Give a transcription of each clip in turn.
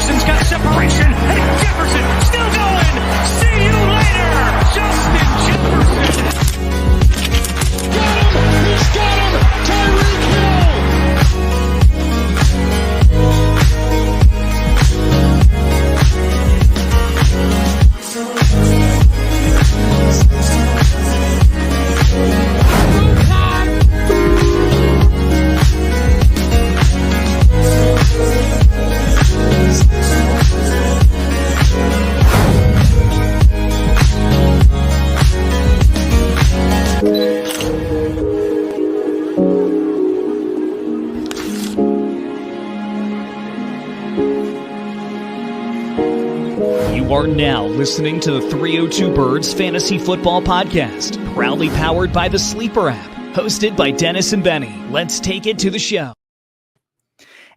Jefferson's got separation, and Jefferson still going. See you later, Justin Jefferson. Got him! He's got him! Tyreek You are now listening to the 302 Birds Fantasy Football Podcast, proudly powered by the Sleeper app, hosted by Dennis and Benny. Let's take it to the show.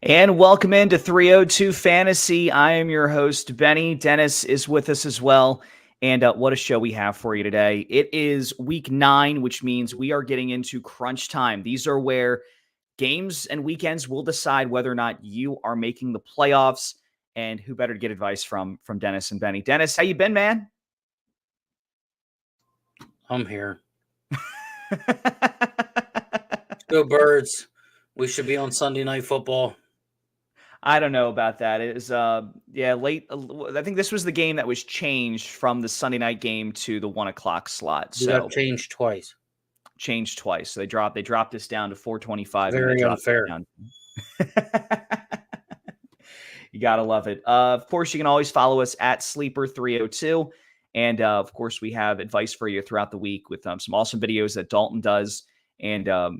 And welcome into 302 Fantasy. I am your host, Benny. Dennis is with us as well. And what a show we have for you today. It is week 9, which means we are getting into crunch time. These are where games and weekends will decide whether or not you are making the playoffs. And who better to get advice from Dennis and Benny. Dennis, how you been, man? I'm here. Go Birds. We should be on Sunday Night Football. I don't know about that. It was, late. I think this was the game that was changed from the Sunday night game to the 1 o'clock slot. So got changed twice. So they dropped this down to 4:25. Very unfair. You got to love it. Of course, you can always follow us at Sleeper302. And, of course, we have advice for you throughout the week with some awesome videos that Dalton does and, a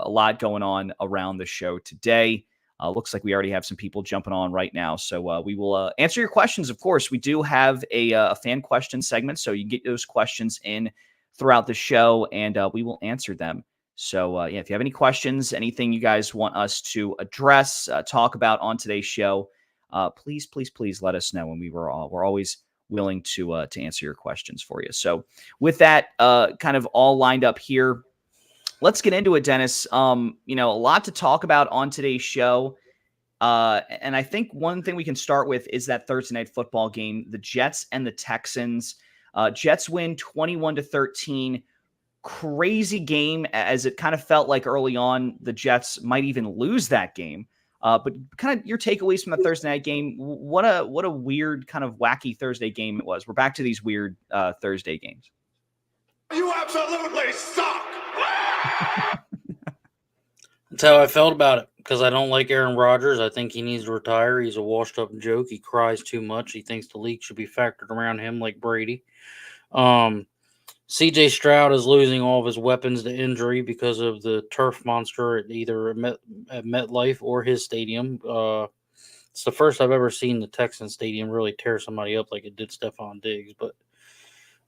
lot going on around the show today. Looks like we already have some people jumping on right now. So we will answer your questions, of course. We do have a fan question segment, so you can get those questions in throughout the show, and we will answer them. So, if you have any questions, anything you guys want us to address, talk about on today's show, please let us know. And we're always willing to answer your questions for you. So with that kind of all lined up here, let's get into it, Dennis. A lot to talk about on today's show. And I think one thing we can start with is that Thursday night football game, the Jets and the Texans. Jets win 21-13. Crazy game, as it kind of felt like early on the Jets might even lose that game. But kind of your takeaways from the Thursday night game. What a weird kind of wacky Thursday game it was. We're back to these weird Thursday games. You absolutely suck. That's how I felt about it, because I don't like Aaron Rodgers. I think he needs to retire. He's a washed-up joke. He cries too much. He thinks the league should be factored around him like Brady. C.J. Stroud is losing all of his weapons to injury because of the turf monster at either at MetLife or his stadium. It's the first I've ever seen the Texans stadium really tear somebody up like it did Stephon Diggs. But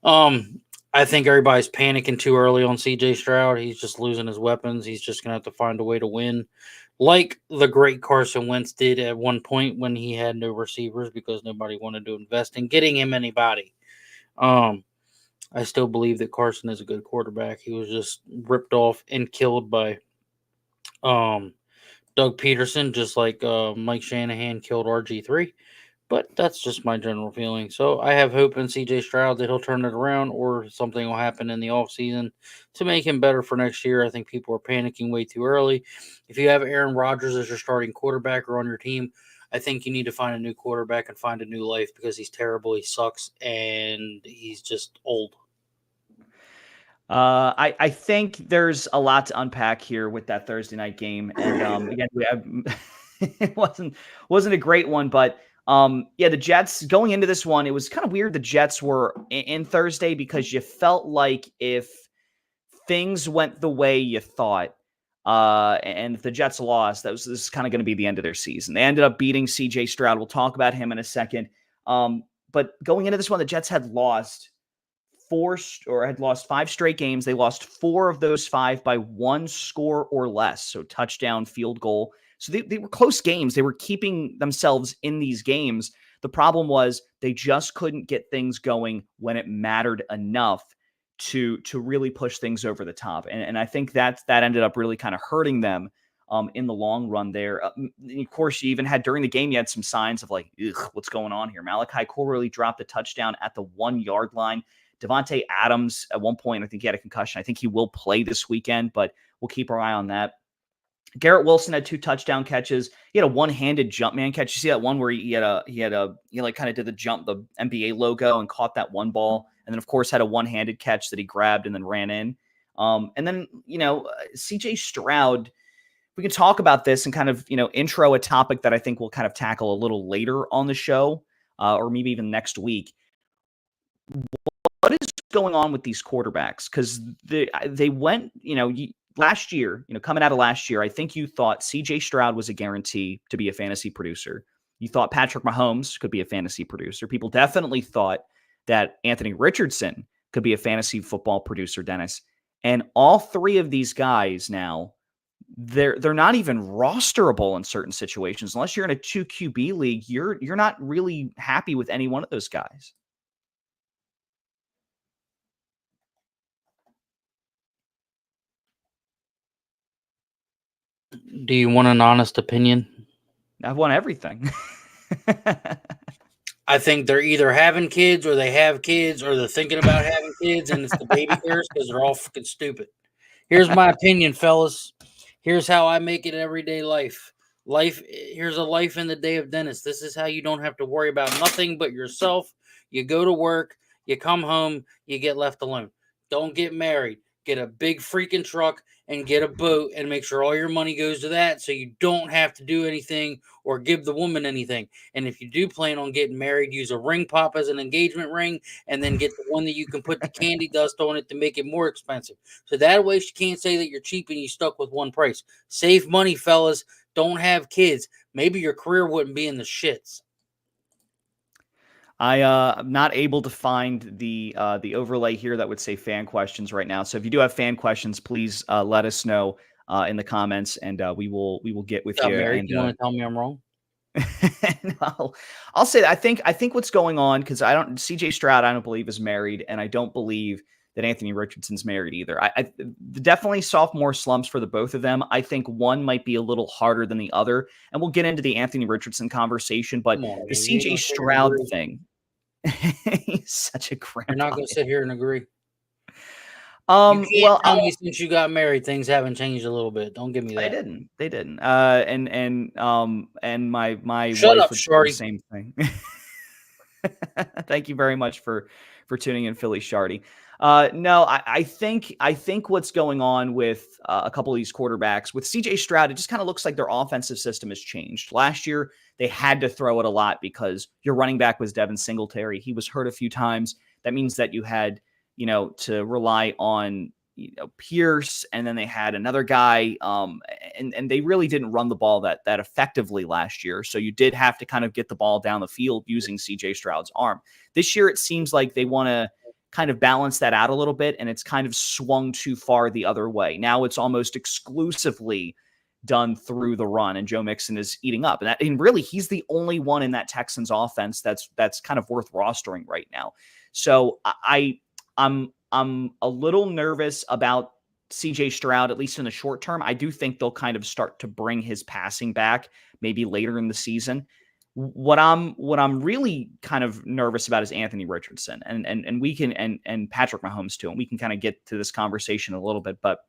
I think everybody's panicking too early on C.J. Stroud. He's just losing his weapons. He's just going to have to find a way to win, like the great Carson Wentz did at one point when he had no receivers because nobody wanted to invest in getting him anybody. I still believe that Carson is a good quarterback. He was just ripped off and killed by Doug Peterson, just like Mike Shanahan killed RG3. But that's just my general feeling. So I have hope in C.J. Stroud that he'll turn it around, or something will happen in the offseason to make him better for next year. I think people are panicking way too early. If you have Aaron Rodgers as your starting quarterback or on your team, I think you need to find a new quarterback and find a new life, because he's terrible, he sucks, and he's just old. I think there's a lot to unpack here with that Thursday night game. And again, we have it wasn't a great one, but the Jets going into this one, it was kind of weird. The Jets were in Thursday because you felt like if things went the way you thought, and if the Jets lost, this is kind of going to be the end of their season. They ended up beating C.J. Stroud. We'll talk about him in a second. But going into this one, the Jets had lost 5 straight games. They lost 4 of those 5 by 1 score or less. So touchdown, field goal. So they were close games. They were keeping themselves in these games. The problem was they just couldn't get things going when it mattered enough to really push things over the top. And I think that ended up really kind of hurting them in the long run there. Of course, you even had during the game, you had some signs of like, what's going on here? Malachi Corley dropped the touchdown at the 1 yard line. Devontae Adams, at one point, I think he had a concussion. I think he will play this weekend, but we'll keep our eye on that. Garrett Wilson had 2 touchdown catches. He had a one-handed jump man catch. You see that one where he like kind of did the jump, the NBA logo, and caught that one ball, and then of course had a one-handed catch that he grabbed and then ran in. And then CJ Stroud. We can talk about this and kind of intro a topic that I think we'll kind of tackle a little later on the show, or maybe even next week. What is going on with these quarterbacks? Because they went, last year, coming out of last year, I think you thought CJ Stroud was a guarantee to be a fantasy producer. You thought Patrick Mahomes could be a fantasy producer. People definitely thought that Anthony Richardson could be a fantasy football producer, Dennis. And all 3 of these guys now, they're not even rosterable in certain situations. Unless you're in a 2 QB league, you're not really happy with any one of those guys. Do you want an honest opinion? I've won everything. I think they're either having kids or they have kids or they're thinking about having kids, and it's the baby curse because they're all fucking stupid. Here's my opinion, fellas. Here's how I make it everyday life. Here's a life in the day of Dennis. This is how you don't have to worry about nothing but yourself. You go to work, you come home, you get left alone. Don't get married. Get a big freaking truck and get a boat and make sure all your money goes to that so you don't have to do anything or give the woman anything. And if you do plan on getting married, use a ring pop as an engagement ring and then get the one that you can put the candy dust on it to make it more expensive. So that way she can't say that you're cheap and you stuck with one price. Save money, fellas. Don't have kids. Maybe your career wouldn't be in the shits. I'm not able to find the overlay here that would say fan questions right now. So if you do have fan questions, please let us know in the comments, and we will get with you. Mary, and you want to tell me I'm wrong? No, I'll say that I think what's going on, because CJ Stroud I don't believe is married, and I don't believe that Anthony Richardson's married either. I definitely sophomore slumps for the both of them. I think one might be a little harder than the other, and we'll get into the Anthony Richardson conversation. But the CJ Stroud thing, he's such a grandpa. You're not going to sit here and agree. Tell me since you got married, things haven't changed a little bit. Don't give me that. They didn't. And my Shut wife up, would do Shorty. the same thing. Thank you very much for tuning in, Philly Shardy. No, I think what's going on with a couple of these quarterbacks with CJ Stroud, it just kind of looks like their offensive system has changed. Last year, they had to throw it a lot because your running back was Devin Singletary. He was hurt a few times. That means that you had, to rely on, Pierce, and then they had another guy, and they really didn't run the ball that effectively last year. So you did have to kind of get the ball down the field using CJ Stroud's arm. This year, it seems like they want to kind of balance that out a little bit, and it's kind of swung too far the other way. Now it's almost exclusively done through the run, and Joe Mixon is eating up. And really, he's the only one in that Texans offense that's kind of worth rostering right now. So I'm a little nervous about CJ Stroud, at least in the short term. I do think they'll kind of start to bring his passing back maybe later in the season. What I'm really kind of nervous about is Anthony Richardson, and we can and Patrick Mahomes too, and we can kind of get to this conversation a little bit, but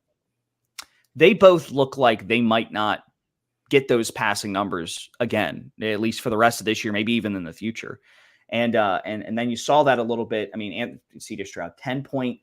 they both look like they might not get those passing numbers again, at least for the rest of this year, maybe even in the future. And then you saw that a little bit. I mean, CJ Stroud, 10.24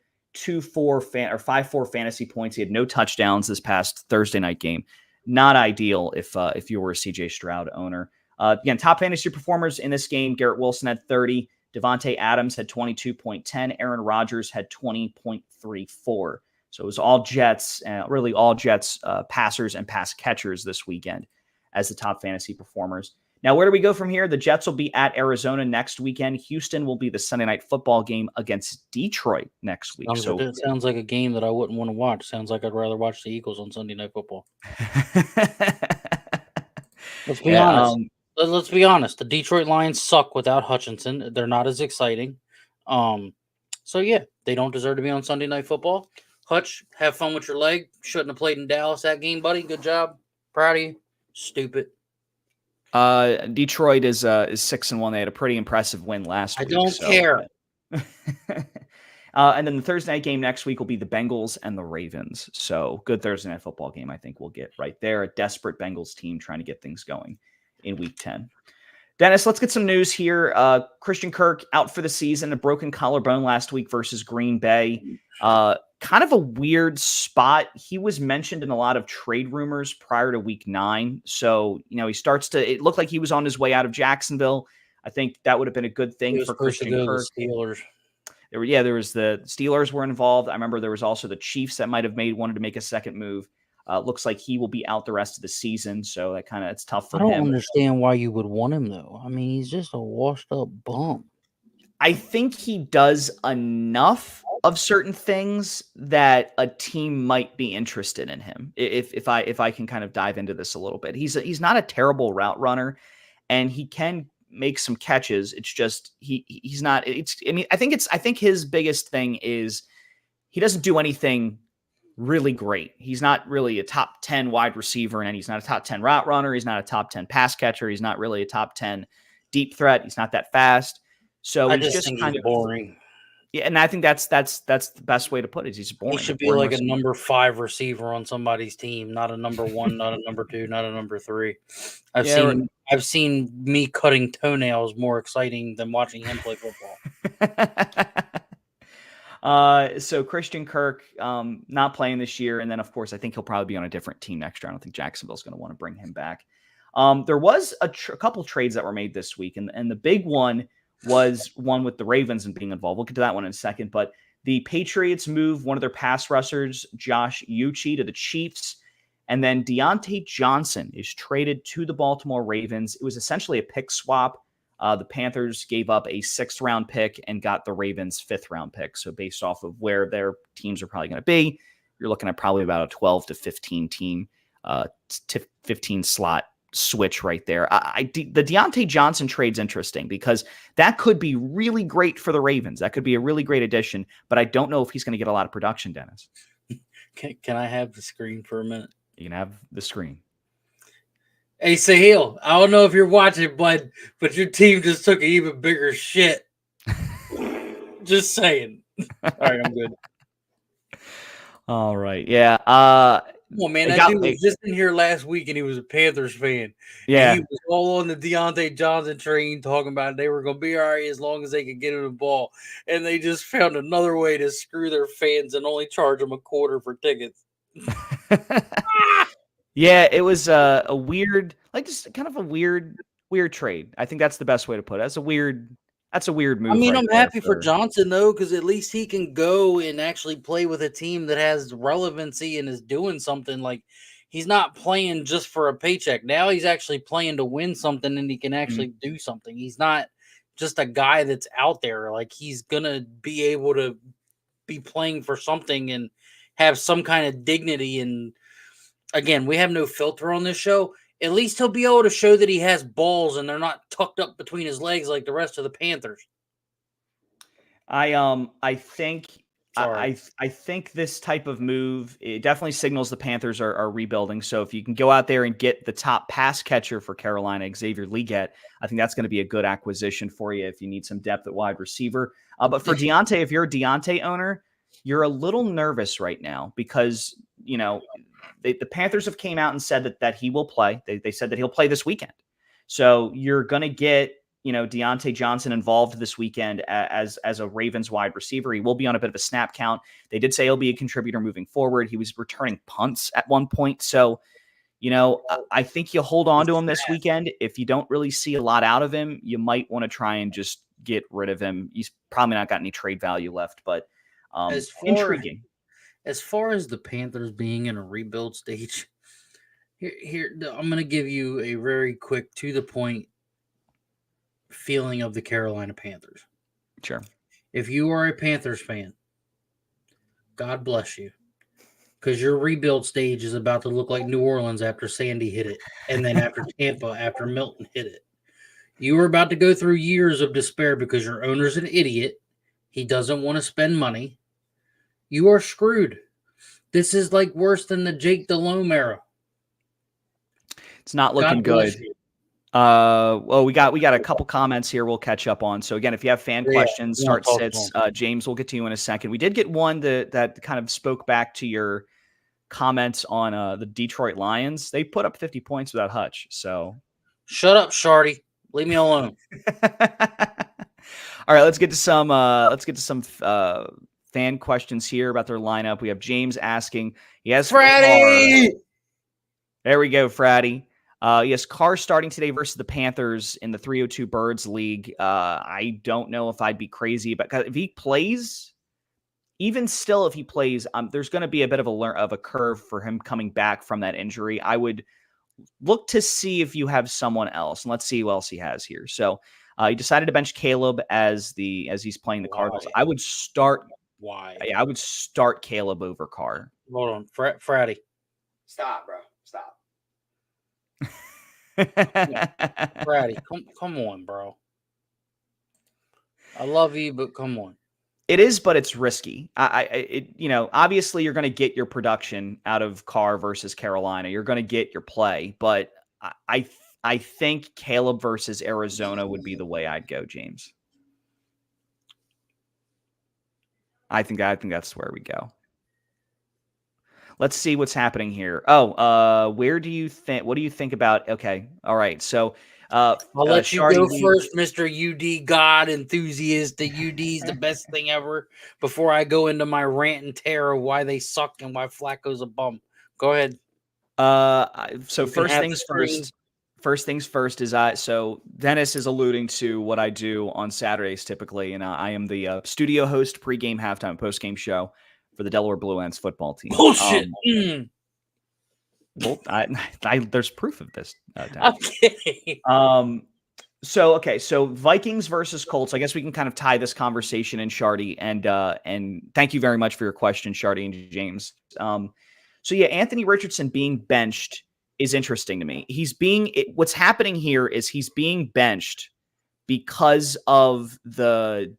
or 5.4 fantasy points. He had no touchdowns this past Thursday night game. Not ideal if you were a CJ Stroud owner. Again, top fantasy performers in this game: Garrett Wilson had 30, Devontae Adams had 22.10, Aaron Rodgers had 20.34. So it was all Jets, really all Jets passers and pass catchers this weekend as the top fantasy performers. Now, where do we go from here? The Jets will be at Arizona next weekend. Houston will be the Sunday night football game against Detroit next week. It sounds like a game that I wouldn't want to watch. Sounds like I'd rather watch the Eagles on Sunday Night Football. Let's be honest. Let's be honest. The Detroit Lions suck without Hutchinson. They're not as exciting. So, yeah, they don't deserve to be on Sunday Night Football. Hutch, have fun with your leg. Shouldn't have played in Dallas that game, buddy. Good job. Proud of you. Stupid. Detroit is 6-1. They had a pretty impressive win last week. I don't care. And then the Thursday night game next week will be the Bengals and the Ravens. So good Thursday night football game, I think we'll get right there. A desperate Bengals team trying to get things going in week 10. Dennis, let's get some news here. Christian Kirk out for the season, a broken collarbone last week versus Green Bay. Kind of a weird spot. He was mentioned in a lot of trade rumors prior to week 9. So, it looked like he was on his way out of Jacksonville. I think that would have been a good thing for Christian Kirk. Steelers. There was the Steelers were involved. I remember there was also the Chiefs that might have wanted to make a second move. Looks like he will be out the rest of the season, so it's tough for him. I don't understand why you would want him, though. I mean, he's just a washed-up bum. I think he does enough of certain things that a team might be interested in him. If I can kind of dive into this a little bit, he's not a terrible route runner, and he can make some catches. It's just he's not. I think his biggest thing is he doesn't do anything really great. He's not really a top 10 wide receiver, and he's not a top 10 route runner. He's not a top 10 pass catcher. He's not really a top 10 deep threat. He's not that fast. So I he's just think kind he's of boring. Yeah, and I think that's the best way to put it. He's boring. He should be like a number 5 receiver on somebody's team, not a number 1, not a number 2, not a number 3. I've seen me cutting toenails more exciting than watching him play football. So Christian Kirk not playing this year, and then of course I think he'll probably be on a different team next year. I don't think Jacksonville's going to want to bring him back. There was a couple trades that were made this week, and the big one was one with the Ravens and being involved. We'll get to that one in a second, but the Patriots moved one of their pass rushers, Josh Uche, to the Chiefs, and then Dionte Johnson is traded to the Baltimore Ravens. It was essentially a pick swap. The Panthers gave up a 6th-round pick and got the Ravens' 5th-round pick. So based off of where their teams are probably going to be, you're looking at probably about a 12 to 15 team, 15 slot switch right there. The Dionte Johnson trade's interesting because that could be really great for the Ravens. That could be a really great addition, but I don't know if he's going to get a lot of production, Dennis. Can I have the screen for a minute? You can have the screen. Hey, Sahil, I don't know if you're watching, but your team just took an even bigger shit. Just saying. All right, I'm good. All right. Yeah. Well, man, that dude was just in here last week, and he was a Panthers fan. Yeah. And he was all on the Dionte Johnson train talking about they were going to be all right as long as they could get him the ball. And they just found another way to screw their fans and only charge them $0.25 for tickets. Yeah, it was a weird, just kind of a weird trade. I think that's the best way to put it. That's a weird move. I mean, I'm happy for Johnson, though, because at least he can go and actually play with a team that has relevancy and is doing something. Like, he's not playing just for a paycheck. Now he's actually playing to win something, and he can actually do something. He's not just a guy that's out there. Like, he's going to be able to be playing for something and have some kind of dignity. And, again, we have no filter on this show. At least he'll be able to show that he has balls and they're not tucked up between his legs like the rest of the Panthers. I think this type of move, it definitely signals the Panthers are rebuilding. So if you can go out there and get the top pass catcher for Carolina, Xavier Legette, I think that's going to be a good acquisition for you if you need some depth at wide receiver. But for Dionte, if you're a Dionte owner, you're a little nervous right now because, the Panthers have came out and said that he will play. They said that he'll play this weekend. So you're going to get, Dionte Johnson involved this weekend as a Ravens wide receiver. He will be on a bit of a snap count. They did say he'll be a contributor moving forward. He was returning punts at one point. So, I think you hold on to him this weekend. If you don't really see a lot out of him, you might want to try and just get rid of him. He's probably not got any trade value left, but intriguing. As far as the Panthers being in a rebuild stage, here I'm going to give you a very quick, to-the-point feeling of the Carolina Panthers. Sure. If you are a Panthers fan, God bless you, because your rebuild stage is about to look like New Orleans after Sandy hit it, and then after Tampa after Milton hit it. You are about to go through years of despair because your owner's an idiot. He doesn't want to spend money. You are screwed. This is like worse than the Jake Delhomme era. It's not looking God bless good. you. Well, we got a couple comments here we'll catch up on. So again, if you have fan questions, we wanna start talk to sits. 'em. James, we'll get to you in a second. We did get one that kind of spoke back to your comments on the Detroit Lions. They put up 50 points without Hutch. So Shut up, Shardy. Leave me alone. all right, let's get to some fan questions here about their lineup. We have James asking, he has Freddie! Carr. There we go, Fratty. Yes, Carr starting today versus the Panthers in the 302 Birds League. I don't know if I'd be crazy, but if he plays, even still, if he plays, there's going to be a bit of a curve for him coming back from that injury. I would look to see if you have someone else, and let's see who else he has here. So he decided to bench Caleb as he's playing the Cardinals. I would start. Why? I would start Caleb over Carr. Hold on, Fratty. Stop, bro. Stop. Fratty, come on, bro. I love you, but come on. It is, but it's risky. Obviously you're going to get your production out of Carr versus Carolina. You're going to get your play, but I think Caleb versus Arizona would be the way I'd go, James. I think that's where we go. Let's see what's happening here. What do you think about? Okay. All right. So, I'll let you go Shardy, first, Mr. UD God enthusiast. The UD's the best thing ever. Before I go into my rant and tear of why they suck and why Flacco's a bum. Go ahead. So first things first is so Dennis is alluding to what I do on Saturdays typically, and I am the studio host, pregame, halftime, postgame show for the Delaware Blue Ants football team. Bullshit. Well, there's proof of this. Okay. So Vikings versus Colts. I guess we can kind of tie this conversation in, Shardy, and thank you very much for your question, Shardy and James. So yeah, Anthony Richardson being benched is interesting to me. What's happening here is he's being benched because of the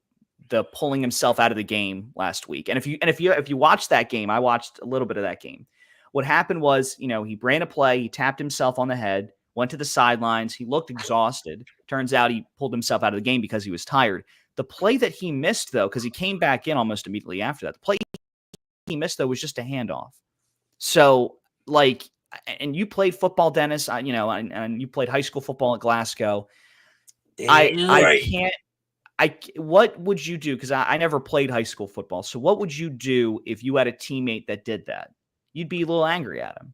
pulling himself out of the game last week. And if you watch that game, I watched a little bit of that game. What happened was, he ran a play, he tapped himself on the head, went to the sidelines, he looked exhausted. Turns out he pulled himself out of the game because he was tired. The play that he missed, though, because he came back in almost immediately after that, the play he missed, though, was just a handoff. So, and you played football, Dennis, and you played high school football at Glasgow. What would you do? Because I never played high school football. So what would you do if you had a teammate that did that? You'd be a little angry at him.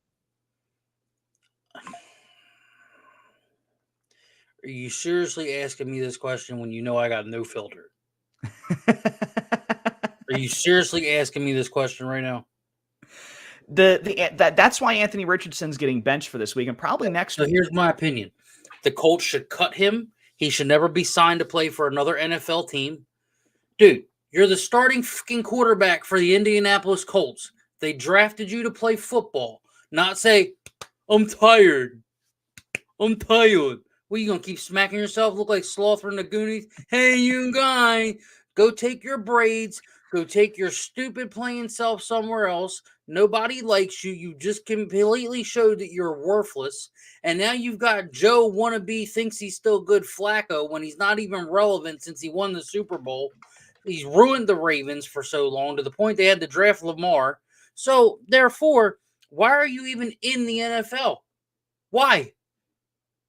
Are you seriously asking me this question when you know I got no filter? Are you seriously asking me this question right now? That's why Anthony Richardson's getting benched for this week and probably next week. So here's my opinion. The Colts should cut him. He should never be signed to play for another NFL team. Dude, you're the starting fucking quarterback for the Indianapolis Colts. They drafted you to play football, not say, I'm tired. I'm tired. What, you going to keep smacking yourself? Look like Sloth from the Goonies? Hey, you guy, go take your braids. Go take your stupid playing self somewhere else. Nobody likes you. You just completely showed that you're worthless. And now you've got Joe wannabe thinks he's still good Flacco when he's not even relevant since he won the Super Bowl. He's ruined the Ravens for so long to the point they had to draft Lamar. So, therefore, why are you even in the NFL? Why?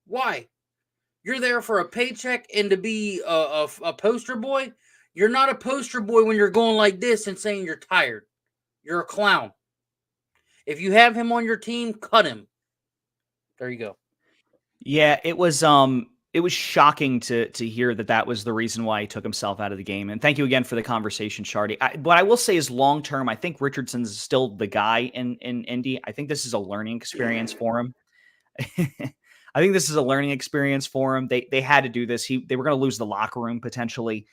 Why? You're there for a paycheck and to be a poster boy? You're not a poster boy when you're going like this and saying you're tired. You're a clown. If you have him on your team, cut him. There you go. Yeah, it was shocking to hear that was the reason why he took himself out of the game. And thank you again for the conversation, Shardy. What I will say is long term, I think Richardson's still the guy in Indy. I think this is a learning experience for him. I think this is a learning experience for him. They had to do this. They were going to lose the locker room potentially.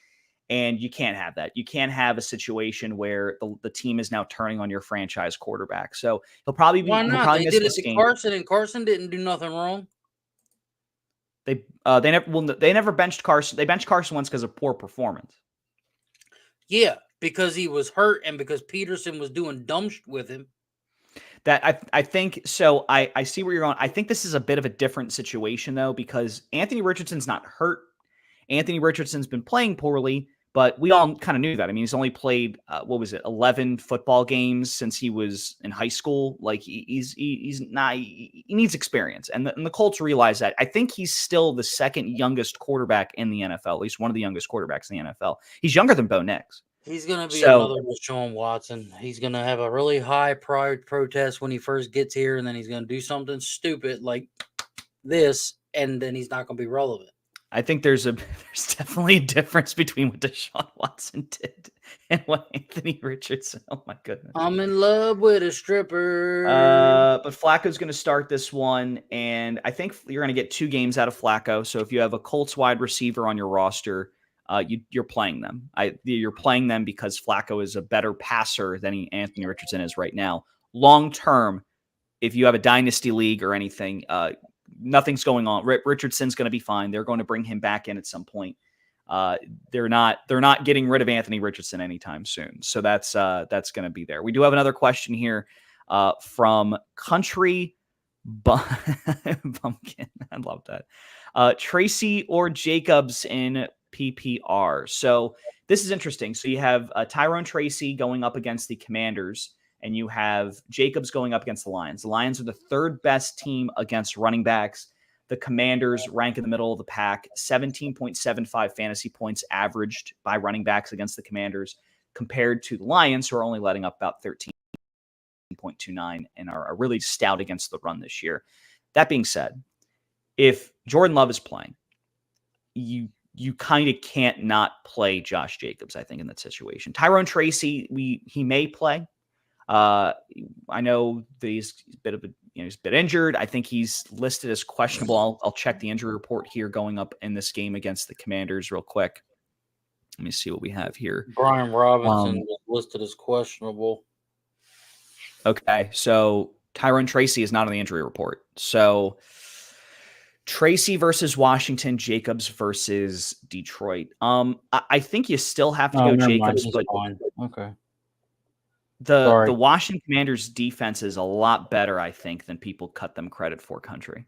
And you can't have that. You can't have a situation where the team is now turning on your franchise quarterback. So he'll probably be. Why not? Probably They did it to Carson, and Carson didn't do nothing wrong. They never benched Carson. They benched Carson once because of poor performance. Yeah, because he was hurt and because Peterson was doing dumb shit with him. That I think so. I see where you're going. I think this is a bit of a different situation though, because Anthony Richardson's not hurt. Anthony Richardson's been playing poorly, but we all kind of knew that. I mean, he's only played 11 football games since he was in high school. Like he's not. He needs experience, and the Colts realize that. I think he's still the second youngest quarterback in the NFL, at least one of the youngest quarterbacks in the NFL. He's younger than Bo Nix. He's going to be another Deshaun Watson. He's going to have a really high protest when he first gets here, and then he's going to do something stupid like this, and then he's not going to be relevant. I think there's definitely a difference between what Deshaun Watson did and what Anthony Richardson. Oh my goodness. I'm in love with a stripper. But Flacco's going to start this one, and I think you're going to get 2 games out of Flacco. So if you have a Colts wide receiver on your roster, you're playing them. You're playing them because Flacco is a better passer than Anthony Richardson is right now. Long term, if you have a dynasty league or anything, nothing's going on. Richardson's going to be fine. They're going to bring him back in at some point. They're not getting rid of Anthony Richardson anytime soon. So that's going to be there. We do have another question here from Country Bumpkin. I love that. Tracy or Jacobs in PPR. So this is interesting. So you have Tyrone Tracy going up against the Commanders, and you have Jacobs going up against the Lions. The Lions are the 3rd best team against running backs. The Commanders rank in the middle of the pack, 17.75 fantasy points averaged by running backs against the Commanders, compared to the Lions, who are only letting up about 13.29 and are really stout against the run this year. That being said, if Jordan Love is playing, you kind of can't not play Josh Jacobs, I think, in that situation. Tyrone Tracy, he may play. I know that he's a bit injured. I think he's listed as questionable. I'll check the injury report here going up in this game against the Commanders real quick. Let me see what we have here. Brian Robinson was listed as questionable. Okay, so Tyrone Tracy is not on the injury report. So Tracy versus Washington, Jacobs versus Detroit. I think you still have to go Jacobs, but okay. The Washington Commanders defense is a lot better, I think, than people cut them credit for. Country.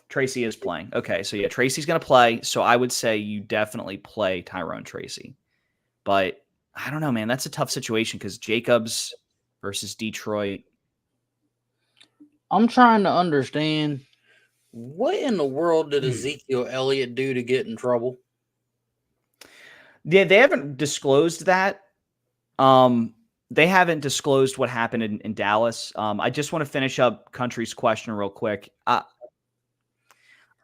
Tracy is playing. Okay, so yeah, Tracy's going to play. So I would say you definitely play Tyrone Tracy. But I don't know, man. That's a tough situation because Jacobs versus Detroit. I'm trying to understand, what in the world did Ezekiel Elliott do to get in trouble? Yeah, they haven't disclosed that. They haven't disclosed what happened in Dallas. I just want to finish up Country's question real quick.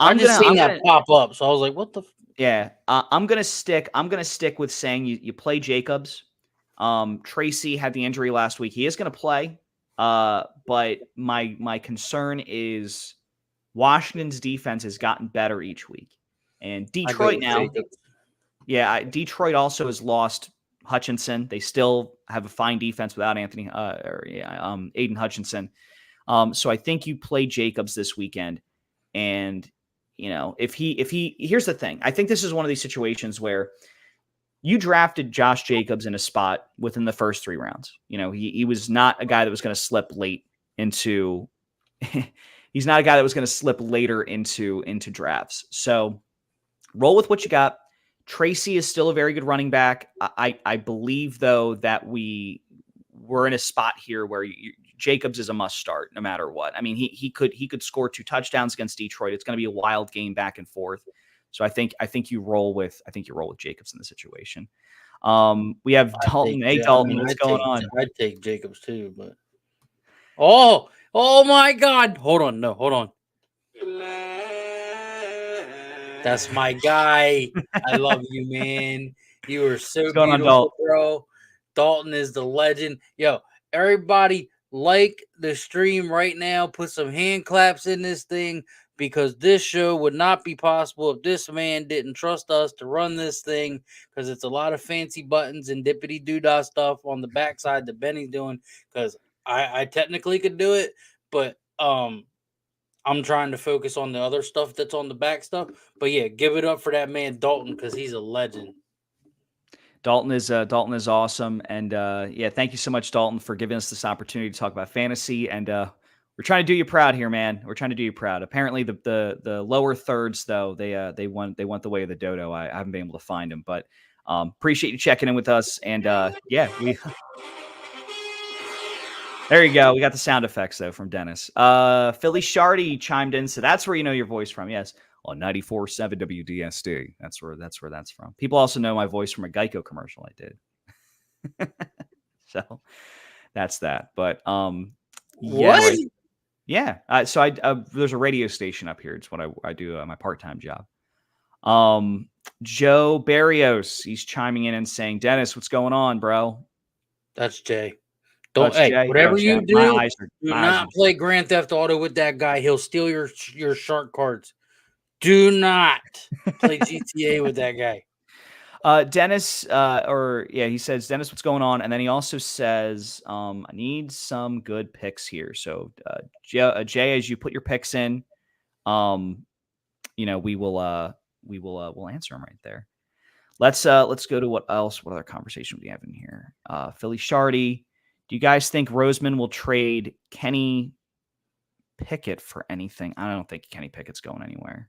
I'm just seeing that pop up, so I was like, "What the?" Yeah, I'm gonna stick with saying you play Jacobs. Tracy had the injury last week. He is gonna play. But my concern is Washington's defense has gotten better each week, and Detroit now. Yeah, Detroit also has lost Hutchinson. They still have a fine defense without Aiden Hutchinson. So I think you play Jacobs this weekend, and if he here's the thing. I think this is one of these situations where you drafted Josh Jacobs in a spot within the first 3 rounds. He was not a guy that was going to slip late into. He's not a guy that was going to slip later into drafts. So roll with what you got. Tracy is still a very good running back. I believe, though, that we're in a spot here where Jacobs is a must start no matter what. I mean, he could score 2 touchdowns against Detroit. It's going to be a wild game back and forth. So I think you roll with Jacobs in the situation. We have Dalton. Hey, Dalton, what's going on? I'd take Jacobs too, but oh my God! Hold on. That's my guy. I love you, man. You are so beautiful, bro. Dalton is the legend. Yo, everybody, like the stream right now. Put some hand claps in this thing, because this show would not be possible if this man didn't trust us to run this thing, because it's a lot of fancy buttons and dippity doodah stuff on the backside that Benny's doing, because I technically could do it, but I'm trying to focus on the other stuff that's on the back stuff. But yeah, give it up for that man Dalton, because he's a legend. Dalton is awesome, and yeah, thank you so much, Dalton, for giving us this opportunity to talk about fantasy. And we're trying to do you proud here, man. We're trying to do you proud. Apparently, the lower thirds though they went the way of the dodo. I haven't been able to find them, but appreciate you checking in with us. And yeah, we there you go. We got the sound effects though from Dennis. Philly Shardy chimed in, so that's where you know your voice from. Yes. On 94.7 WDSD. That's where that's from. People also know my voice from a Geico commercial I did. So that's that. But What? yeah. So I there's a radio station up here. It's what I do my part-time job. Joe Barrios, he's chiming in and saying, "Dennis, what's going on, bro?" That's Jay. Don't Jay. whatever you do, do not play Grand Theft Auto with that guy. He'll steal your shark cards. Do not play GTA with that guy. Dennis, he says, Dennis, what's going on? And then he also says, I need some good picks here. So, Jay, as you put your picks in, we'll answer them right there. Let's go to what other conversation we have in here? Philly Shardy, do you guys think Roseman will trade Kenny Pickett for anything? I don't think Kenny Pickett's going anywhere.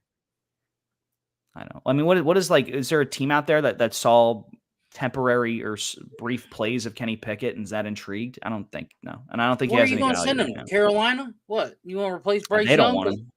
I don't know. I mean, what is like? Is there a team out there that saw temporary or brief plays of Kenny Pickett and is that intrigued? I don't think no, and I don't think Where are he has you any going to send him? right Carolina? What you want to replace Bryce They don't Young? want him.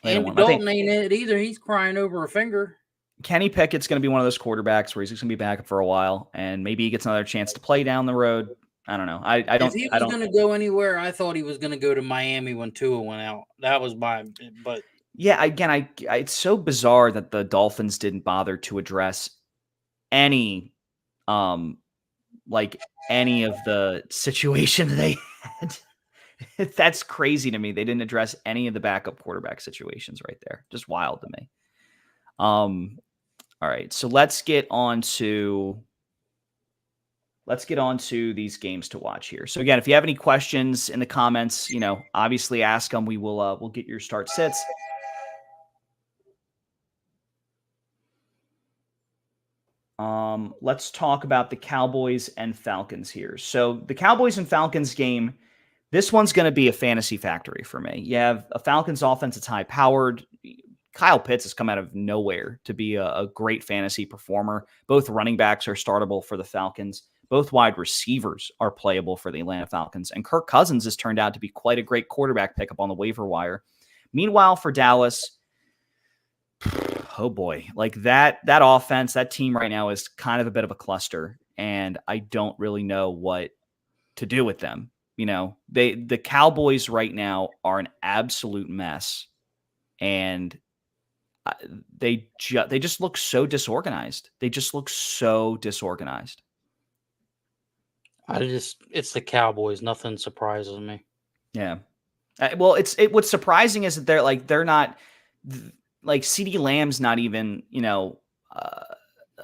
Andy Dalton ain't it either. He's crying over a finger. Kenny Pickett's going to be one of those quarterbacks where he's going to be back for a while, and maybe he gets another chance to play down the road. I don't know. I don't. If he was going to go anywhere, I thought he was going to go to Miami when Tua went out. That was but. Yeah, again, it's so bizarre that the Dolphins didn't bother to address any of the situation they had. That's crazy to me. They didn't address any of the backup quarterback situations right there. Just wild to me. All right, so let's get on to these games to watch here. So again, if you have any questions in the comments, obviously ask them. We'll get your start sits. Let's talk about the Cowboys and Falcons here. So the Cowboys and Falcons game, this one's going to be a fantasy factory for me. You have a Falcons offense that's high-powered. Kyle Pitts has come out of nowhere to be a great fantasy performer. Both running backs are startable for the Falcons. Both wide receivers are playable for the Atlanta Falcons. And Kirk Cousins has turned out to be quite a great quarterback pickup on the waiver wire. Meanwhile, for Dallas, oh boy, like that offense, that team right now is kind of a bit of a cluster, and I don't really know what to do with them. The Cowboys right now are an absolute mess, and they just look so disorganized. It's the Cowboys. Nothing surprises me. Yeah. Well, what's surprising is that they're not like CeeDee Lamb's not even,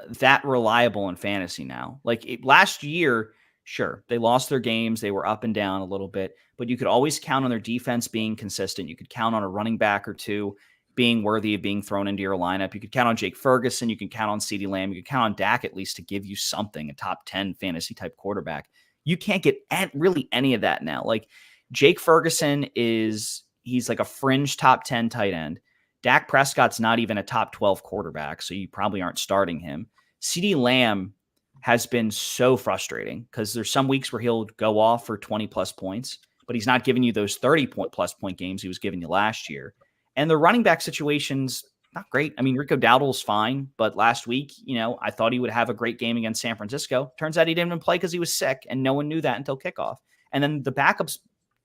that reliable in fantasy now. Last year, sure, they lost their games. They were up and down a little bit, but you could always count on their defense being consistent. You could count on a running back or two being worthy of being thrown into your lineup. You could count on Jake Ferguson. You can count on CeeDee Lamb. You could count on Dak at least to give you something, a top 10 fantasy type quarterback. You can't get really any of that now. Like Jake Ferguson he's like a fringe top 10 tight end. Dak Prescott's not even a top 12 quarterback, so you probably aren't starting him. CeeDee Lamb has been so frustrating because there's some weeks where he'll go off for 20 plus points, but he's not giving you those 30 plus point games he was giving you last year. And the running back situation's not great. I mean, Rico Dowdle's fine, but last week, I thought he would have a great game against San Francisco. Turns out he didn't even play because he was sick, and no one knew that until kickoff. And then the backups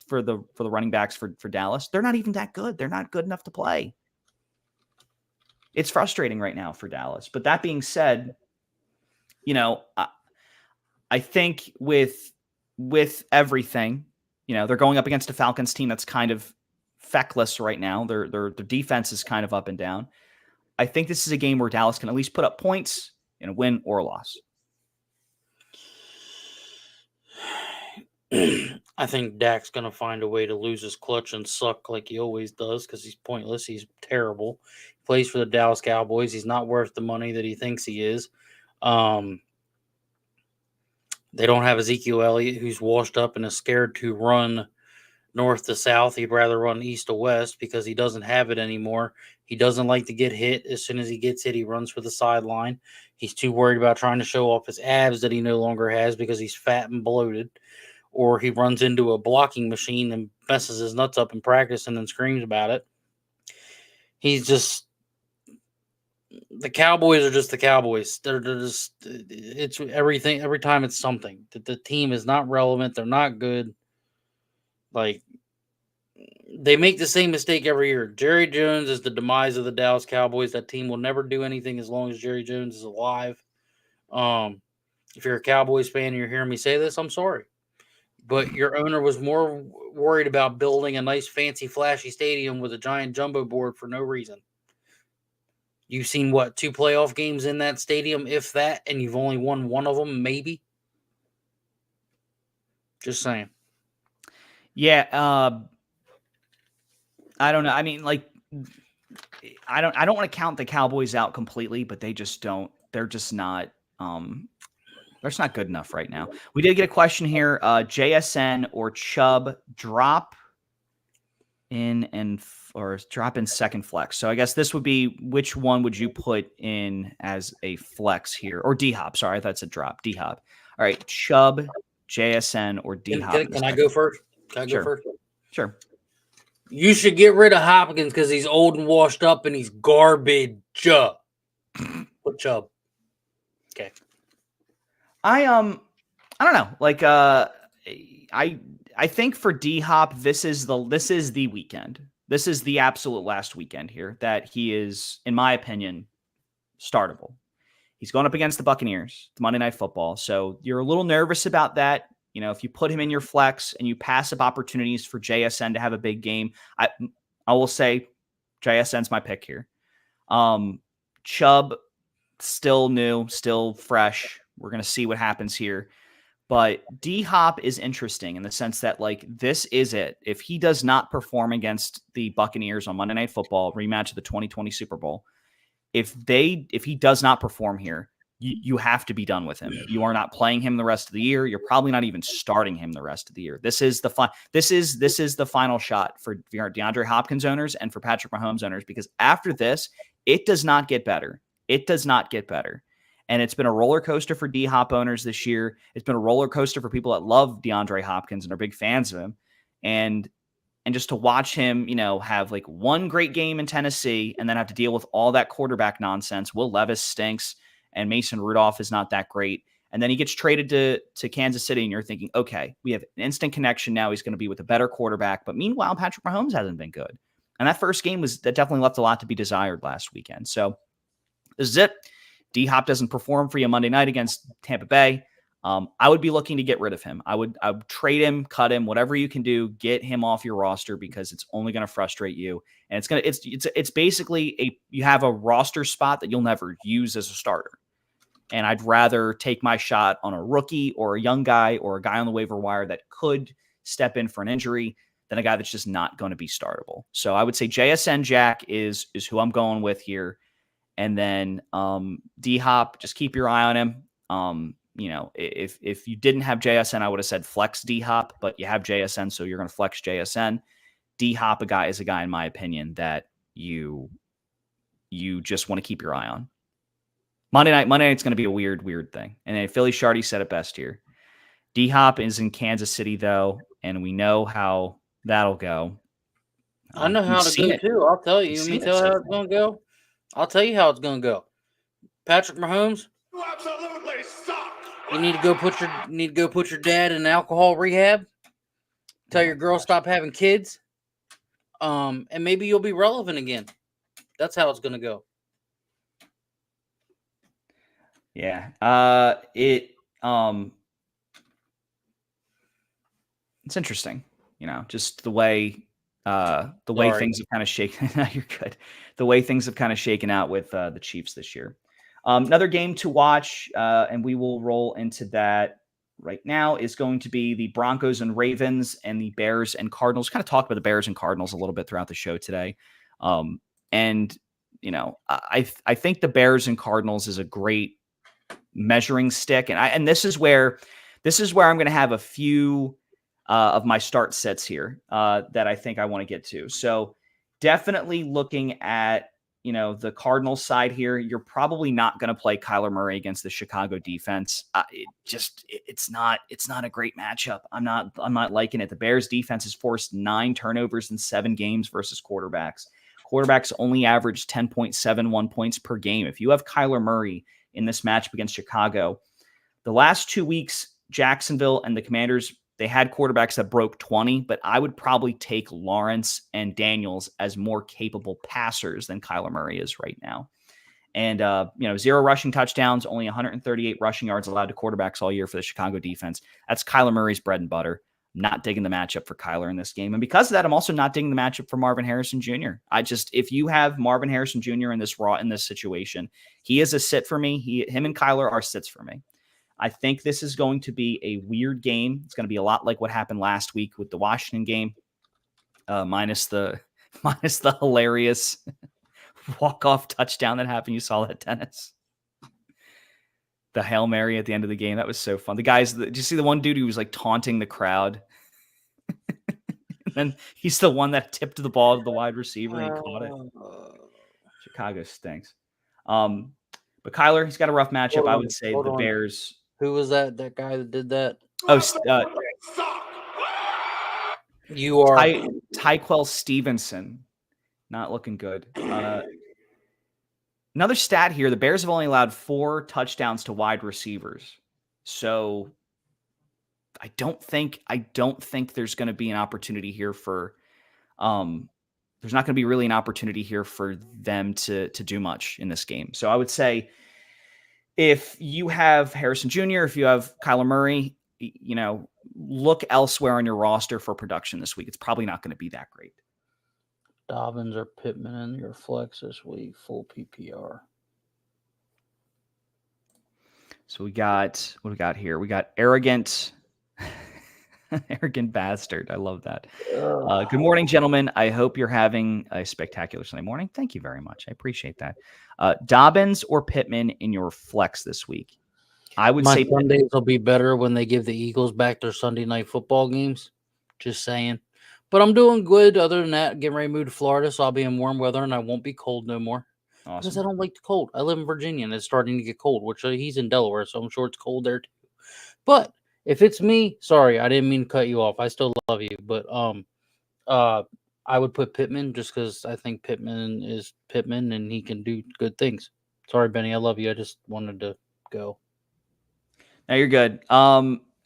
for the running backs for Dallas, they're not even that good. They're not good enough to play. It's frustrating right now for Dallas. But that being said, I think with everything, they're going up against a Falcons team that's kind of feckless right now. Their defense is kind of up and down. I think this is a game where Dallas can at least put up points in a win or a loss. I think Dak's going to find a way to lose his clutch and suck like he always does because he's pointless. He's terrible. He plays for the Dallas Cowboys. He's not worth the money that he thinks he is. They don't have Ezekiel Elliott, who's washed up and is scared to run north to south. He'd rather run east to west because he doesn't have it anymore. He doesn't like to get hit. As soon as he gets hit, he runs for the sideline. He's too worried about trying to show off his abs that he no longer has because he's fat and bloated. Or he runs into a blocking machine and messes his nuts up in practice and then screams about it. He's just – the Cowboys are just the Cowboys. They're just – it's everything. Every time it's something. The team is not relevant. They're not good. Like, they make the same mistake every year. Jerry Jones is the demise of the Dallas Cowboys. That team will never do anything as long as Jerry Jones is alive. If you're a Cowboys fan and you're hearing me say this, I'm sorry. But your owner was more worried about building a nice, fancy, flashy stadium with a giant jumbo board for no reason. You've seen, 2 playoff games in that stadium, if that, and you've only won one of them, maybe? Just saying. Yeah, I don't know. I mean, like, I don't want to count the Cowboys out completely, but they just don't. They're just not. They're just not good enough right now. We did get a question here: JSN or Chubb drop in or drop in second flex. So I guess this would be, which one would you put in as a flex here, or D Hop? Sorry, I thought it said drop. D Hop. All right, Chubb, JSN, or D Hop. Can I go first? Can I go first? Sure. You should get rid of Hopkins because he's old and washed up and he's garbage. Put Chubb. Okay. I don't know. Like I think for D Hop, this is the weekend. This is the absolute last weekend here that he is, in my opinion, startable. He's going up against the Buccaneers, the Monday Night Football. So you're a little nervous about that. You know, if you put him in your flex and you pass up opportunities for JSN to have a big game, I will say JSN's my pick here. Chubb, still new, still fresh. We're going to see what happens here. But D-Hop is interesting in the sense that, like, this is it. If he does not perform against the Buccaneers on Monday Night Football, rematch of the 2020 Super Bowl, if he does not perform here, you have to be done with him. You are not playing him the rest of the year. You're probably not even starting him the rest of the year. This is the final shot for DeAndre Hopkins owners and for Patrick Mahomes owners, because after this, it does not get better. It does not get better. And it's been a roller coaster for D-Hop owners this year. It's been a roller coaster for people that love DeAndre Hopkins and are big fans of him. And just to watch him, have like one great game in Tennessee and then have to deal with all that quarterback nonsense. Will Levis stinks and Mason Rudolph is not that great. And then he gets traded to Kansas City and you're thinking, okay, we have an instant connection now. He's going to be with a better quarterback. But meanwhile, Patrick Mahomes hasn't been good. And that first game that definitely left a lot to be desired last weekend. So this is it. D-Hop doesn't perform for you Monday night against Tampa Bay. I would be looking to get rid of him. I would trade him, cut him, whatever you can do, get him off your roster because it's only going to frustrate you. And it's basically you have a roster spot that you'll never use as a starter. And I'd rather take my shot on a rookie or a young guy or a guy on the waiver wire that could step in for an injury than a guy that's just not going to be startable. So I would say JSN Jack is who I'm going with here. And then D-Hop, just keep your eye on him. If you didn't have JSN, I would have said flex D-Hop, but you have JSN, so you're going to flex JSN. D-Hop is a guy, in my opinion, that you just want to keep your eye on. Monday night's going to be a weird thing. And then Philly Shardy said it best here. D-Hop is in Kansas City, though, and we know how that'll go. I know how to go, too. I'll tell you. Let me tell you how it's going to go. I'll tell you how it's going to go. Patrick Mahomes, You absolutely suck. you need to go put your dad in alcohol rehab. Tell your girl stop having kids. And maybe you'll be relevant again. That's how it's going to go. Yeah. It's interesting, just the way things have kind of shaken. You're good. The way things have kind of shaken out with the Chiefs this year. Another game to watch, and we will roll into that right now, is going to be the Broncos and Ravens and the Bears and Cardinals. Kind of talk about the Bears and Cardinals a little bit throughout the show today. I think the Bears and Cardinals is a great measuring stick. And this is where I'm going to have a few of my start sets here that I think I want to get to. So definitely looking at, the Cardinals side here, you're probably not going to play Kyler Murray against the Chicago defense. It's not a great matchup. I'm not liking it. The Bears defense has forced 9 turnovers in 7 games versus quarterbacks. Quarterbacks only average 10.71 points per game. If you have Kyler Murray in this matchup against Chicago, the last 2 weeks, Jacksonville and the Commanders, they had quarterbacks that broke 20, but I would probably take Lawrence and Daniels as more capable passers than Kyler Murray is right now. And, 0 rushing touchdowns, only 138 rushing yards allowed to quarterbacks all year for the Chicago defense. That's Kyler Murray's bread and butter. I'm not digging the matchup for Kyler in this game. And because of that, I'm also not digging the matchup for Marvin Harrison Jr. If you have Marvin Harrison Jr. in this situation, he is a sit for me. Him and Kyler are sits for me. I think this is going to be a weird game. It's going to be a lot like what happened last week with the Washington game, minus the hilarious walk-off touchdown that happened. You saw that, Dennis. The Hail Mary at the end of the game. That was so fun. The guys, did you see the one dude who was like taunting the crowd? And then he's the one that tipped the ball to the wide receiver and he caught it. Chicago stinks. But Kyler, he's got a rough matchup. I would say the Bears. Who was that guy that did that? Oh, you are Tyquell Stevenson. Not looking good. Another stat here: the Bears have only allowed 4 touchdowns to wide receivers. So I don't think there's going to be an opportunity here for. There's not going to be really an opportunity here for them to do much in this game. So I would say, if you have Harrison Jr., if you have Kyler Murray, look elsewhere on your roster for production this week. It's probably not going to be that great. Dobbins or Pittman in your flex this week, full PPR. So what do we got here? We got arrogant bastard. I love that. Good morning, gentlemen. I hope you're having a spectacular Sunday morning. Thank you very much. I appreciate that. Dobbins or Pittman in your flex this week? I would say Sundays will be better when they give the Eagles back their Sunday night football games. Just saying. But I'm doing good. Other than that, getting ready to move to Florida, so I'll be in warm weather and I won't be cold no more. Awesome. Because I don't like the cold. I live in Virginia and it's starting to get cold, which he's in Delaware, so I'm sure it's cold there too. But if it's me, sorry, I didn't mean to cut you off. I still love you, but I would put Pittman just because I think Pittman is Pittman and he can do good things. Sorry, Benny, I love you. I just wanted to go. No, you're good.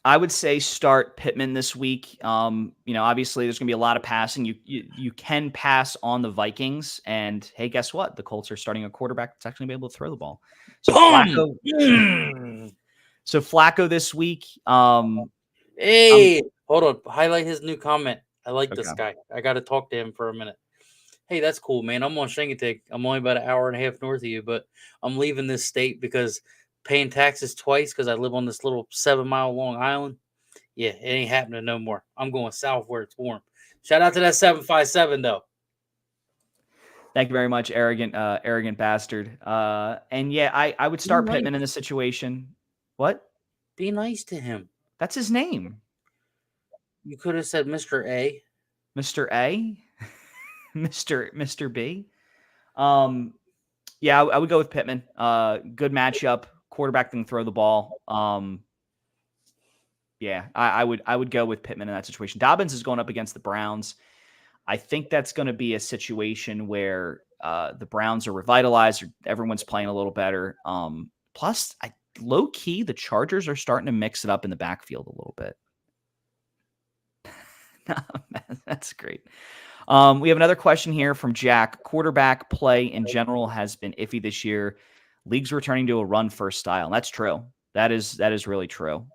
I would say start Pittman this week. Obviously there's going to be a lot of passing. You can pass on the Vikings, and hey, guess what? The Colts are starting a quarterback that's actually going to be able to throw the ball. So Flacco this week. Hey, hold on. Highlight his new comment. I like this guy. I got to talk to him for a minute. Hey, that's cool, man. I'm on Shingatig. I'm only about an hour and a half north of you, but I'm leaving this state because paying taxes twice because I live on this little 7-mile long island. Yeah, it ain't happening no more. I'm going south where it's warm. Shout out to that 757 though. Thank you very much, arrogant bastard. And yeah, I would start Pittman in this situation. What? Be nice to him. That's his name. You could have said Mr. A. Mr. A? Mr. B? Yeah, I would go with Pittman. Good matchup. Quarterback can throw the ball. Yeah, I would go with Pittman in that situation. Dobbins is going up against the Browns. I think that's going to be a situation where the Browns are revitalized. Everyone's playing a little better. Plus, low key, the Chargers are starting to mix it up in the backfield a little bit. That's great. We have another question here from Jack. Quarterback play in general has been iffy this year. League's returning to a run-first style. And that's true. That is really true.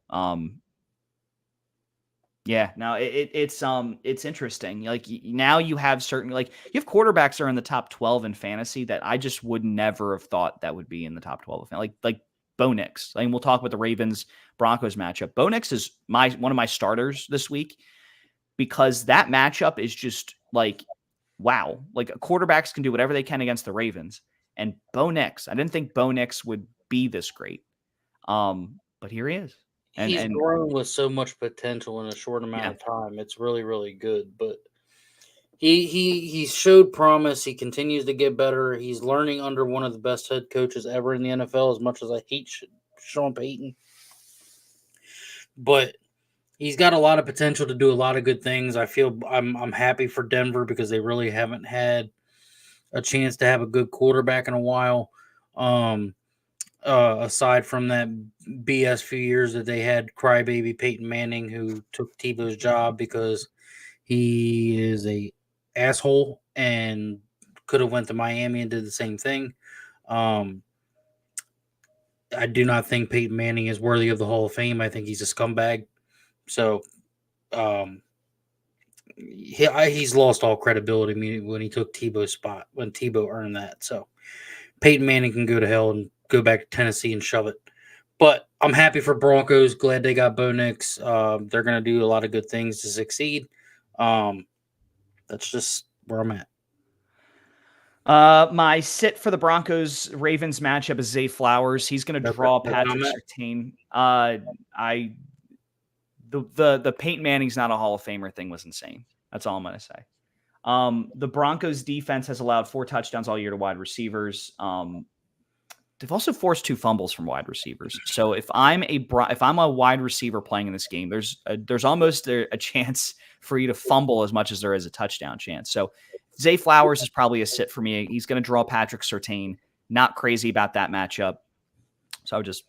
Yeah, no, it's interesting. Like now you have certain, like you have quarterbacks that are in the top 12 in fantasy that I just would never have thought that would be in the top 12 of like Bo Nix. I mean, we'll talk about the Ravens Broncos matchup. Bo Nix is one of my starters this week because that matchup is just like, wow, like quarterbacks can do whatever they can against the Ravens. And Bo Nix, I didn't think Bo Nix would be this great. But here he is. He's And grown with so much potential in a short amount Yeah. of time. It's really, really good. But he showed promise. He continues to get better. He's learning under one of the best head coaches ever in the NFL, as much as I hate Sean Payton. But he's got a lot of potential to do a lot of good things. I feel I'm happy for Denver because they really haven't had a chance to have a good quarterback in a while. Aside from that BS few years that they had crybaby Peyton Manning, who took Tebow's job because he is a asshole and could have went to Miami and did the same thing. I do not think Peyton Manning is worthy of the Hall of Fame. I think he's a scumbag. So he's lost all credibility when he took Tebow's spot, when Tebow earned that. So Peyton Manning can go to hell and go back to Tennessee and shove it. But I'm happy for Broncos. Glad they got Bo Nix. They're going to do a lot of good things to succeed. That's just where I'm at. My sit for the Broncos Ravens matchup is Zay Flowers. He's going to draw Patrick Surtain. The Peyton Manning's not a Hall of Famer thing was insane. That's all I'm going to say. The Broncos defense has allowed 4 touchdowns all year to wide receivers. They've also forced 2 fumbles from wide receivers. So if I'm a wide receiver playing in this game, there's almost a chance for you to fumble as much as there is a touchdown chance. So Zay Flowers is probably a sit for me. He's going to draw Patrick Surtain. Not crazy about that matchup. So I would just,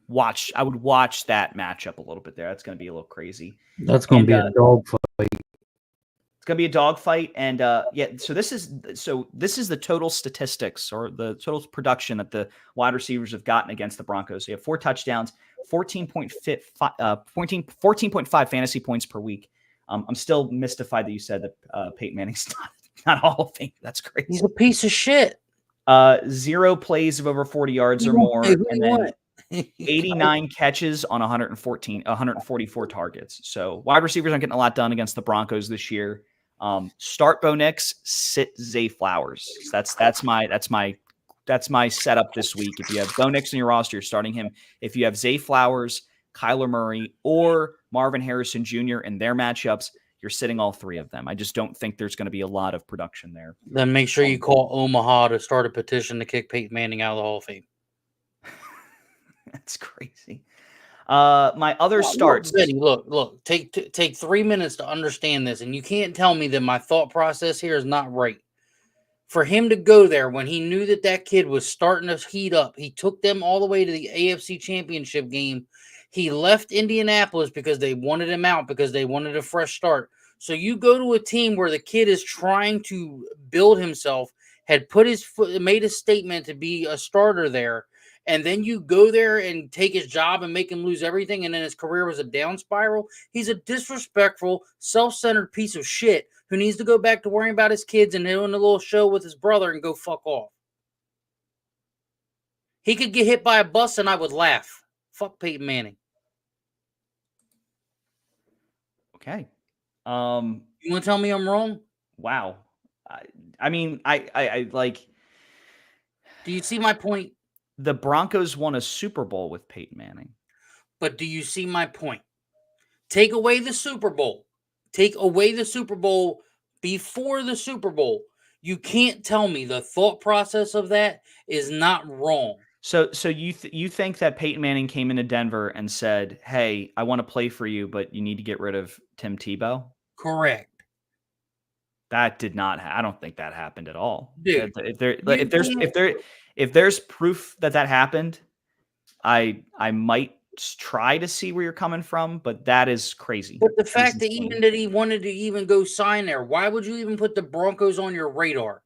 watch that matchup a little bit there. That's going to be a little crazy. That's going to be a dogfight. It's going to be a dogfight. And so this is the total statistics or the total production that the wide receivers have gotten against the Broncos. So you have 4 touchdowns, 14.5 fantasy points per week. I'm still mystified that you said that Peyton Manning's not Hall of Fame. That's crazy. He's a piece of shit. 0 plays of over 40 yards or more, and then 89 catches on 144 targets. So wide receivers aren't getting a lot done against the Broncos this year. Start Bo Nix, sit Zay Flowers. That's my setup this week. If you have Bo Nix in your roster, you're starting him. If you have Zay Flowers, Kyler Murray, or Marvin Harrison Jr. in their matchups, you're sitting all 3 of them. I just don't think there's going to be a lot of production there. Then make sure you call Omaha to start a petition to kick Peyton Manning out of the Hall of Fame. That's crazy. My other starts. Look. Take 3 minutes to understand this, and you can't tell me that my thought process here is not right. For him to go there when he knew that kid was starting to heat up, he took them all the way to the AFC Championship game. He left Indianapolis because they wanted him out, because they wanted a fresh start. So you go to a team where the kid is trying to build himself, had made a statement to be a starter there, and then you go there and take his job and make him lose everything, and then his career was a down spiral. He's a disrespectful, self-centered piece of shit who needs to go back to worrying about his kids and doing a little show with his brother and go fuck off. He could get hit by a bus and I would laugh. Fuck Peyton Manning. Okay. You want to tell me I'm wrong? Wow. I mean, I like. Do you see my point? The Broncos won a Super Bowl with Peyton Manning. But do you see my point? Take away the Super Bowl. Take away the Super Bowl before the Super Bowl. You can't tell me the thought process of that is not wrong. So you think that Peyton Manning came into Denver and said, "Hey, I want to play for you, but you need to get rid of Tim Tebow"? Correct. That did not. I don't think that happened at all. Dude, if there's proof that happened, I might try to see where you're coming from, but that is crazy. But the fact that even that he wanted to even go sign there, why would you even put the Broncos on your radar?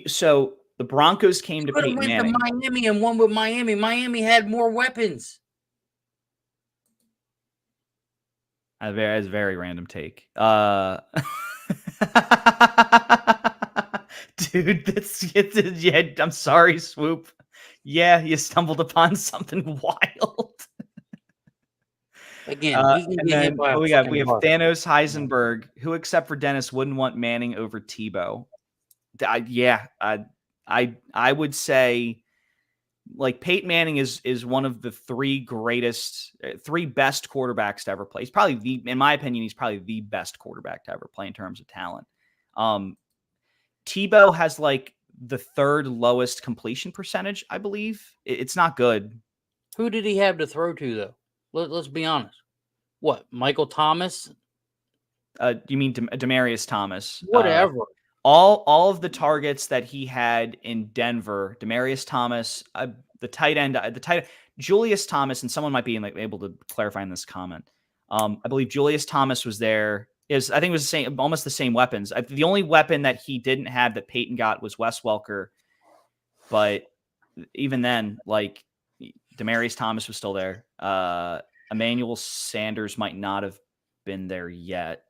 So the Broncos came to Peyton Manning. To Miami and won with Miami. Miami had more weapons. That's a very random take. Dude, yeah, I'm sorry, Swoop. Yeah, you stumbled upon something wild. Again, we have Thanos Heisenberg, who except for Dennis wouldn't want Manning over Tebow. I would say like Peyton Manning is one of the three best quarterbacks to ever play. He's probably in my opinion, he's probably the best quarterback to ever play in terms of talent. Tebow has like the third lowest completion percentage, I believe. It's not good. Who did he have to throw to, though? Let's be honest. What, Michael Thomas? You mean Demaryius Thomas? Whatever. All of the targets that he had in Denver, Demaryius Thomas, the tight end, Julius Thomas, and someone might be able to clarify in this comment. I believe Julius Thomas was there. I think it was almost the same weapons. The only weapon that he didn't have that Peyton got was Wes Welker. But even then, like Demaryius Thomas was still there. Emmanuel Sanders might not have been there yet.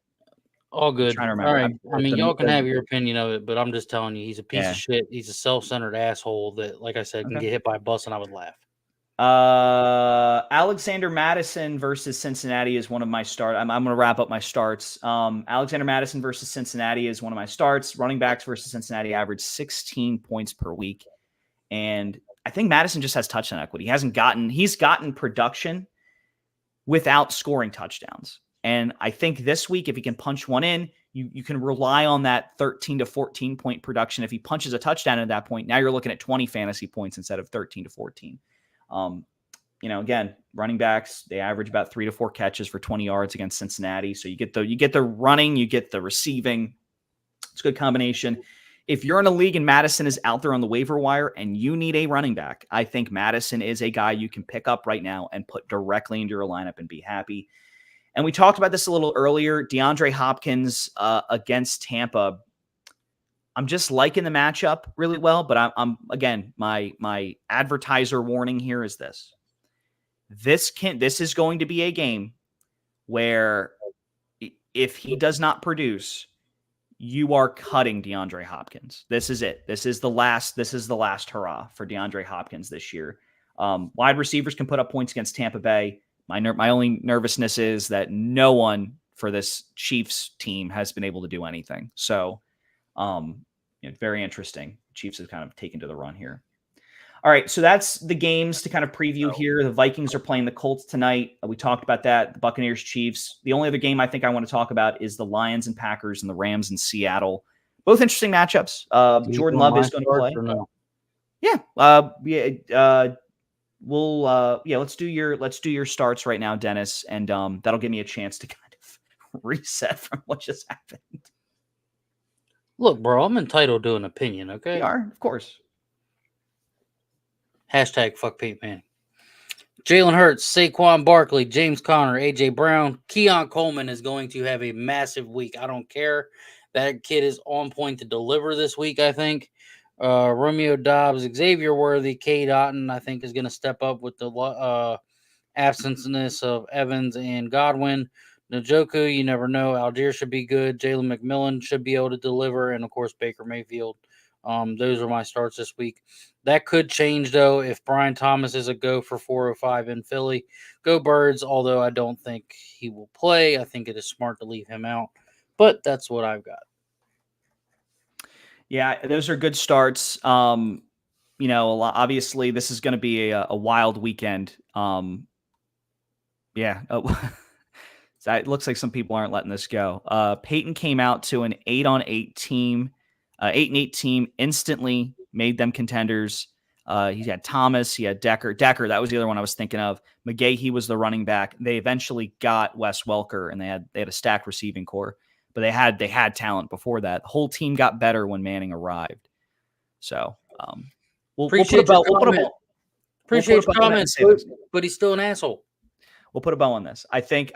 All good. I'm trying to remember. All right. I mean, y'all can have your opinion of it, but I'm just telling you, he's a piece of shit. He's a self-centered asshole that, like I said, can get hit by a bus, and I would laugh. Alexander Madison versus Cincinnati is one of my starts. I'm going to wrap up my starts. Alexander Madison versus Cincinnati is one of my starts. Running backs versus Cincinnati average 16 points per week. And I think Madison just has touchdown equity. He's gotten production without scoring touchdowns. And I think this week, if he can punch one in, you can rely on that 13 to 14 point production. If he punches a touchdown at that point, now you're looking at 20 fantasy points instead of 13 to 14. Again, running backs, they average about 3 to 4 catches for 20 yards against Cincinnati. So you get the running, you get the receiving. It's a good combination. If you're in a league and Madison is out there on the waiver wire and you need a running back, I think Madison is a guy you can pick up right now and put directly into your lineup and be happy. And we talked about this a little earlier. DeAndre Hopkins against Tampa. I'm just liking the matchup really well, but I'm again, my advertiser warning here is this. This is going to be a game where if he does not produce, you are cutting DeAndre Hopkins. This is it. This is the last hurrah for DeAndre Hopkins this year. Wide receivers can put up points against Tampa Bay. My only nervousness is that no one for this Chiefs team has been able to do anything. So, very interesting. Chiefs have kind of taken to the run here. All right, so that's the games to kind of preview here. The Vikings are playing the Colts tonight. We talked about that. The Buccaneers, Chiefs. The only other game I think I want to talk about is the Lions and Packers and the Rams and Seattle. Both interesting matchups. Jordan Love is going to play. No? Yeah. Let's do your starts right now, Dennis, and that'll give me a chance to kind of reset from what just happened. Look, bro, I'm entitled to an opinion, okay? You are, of course. Hashtag fuck Peyton Manning. Jalen Hurts, Saquon Barkley, James Conner, A.J. Brown, Keon Coleman is going to have a massive week. I don't care. That kid is on point to deliver this week, I think. Romeo Dobbs, Xavier Worthy, Cade Otton, I think, is going to step up with the absenceness of Evans and Godwin. Njoku, you never know. Algier should be good. Jalen McMillan should be able to deliver. And, of course, Baker Mayfield. Those are my starts this week. That could change, though, if Brian Thomas is a go for 405 in Philly. Go Birds, although I don't think he will play. I think it is smart to leave him out. But that's what I've got. Yeah, those are good starts. Obviously, this is going to be a wild weekend. It looks like some people aren't letting this go. Peyton came out to an 8-on-8 team. 8-8 team, instantly made them contenders. He had Thomas, he had Decker. Decker, that was the other one I was thinking of. McGahee was the running back. They eventually got Wes Welker, and they had a stacked receiving core, but they had talent before that. The whole team got better when Manning arrived. So we'll put a bow. Appreciate your comments, but he's still an asshole. We'll put a bow on this. I think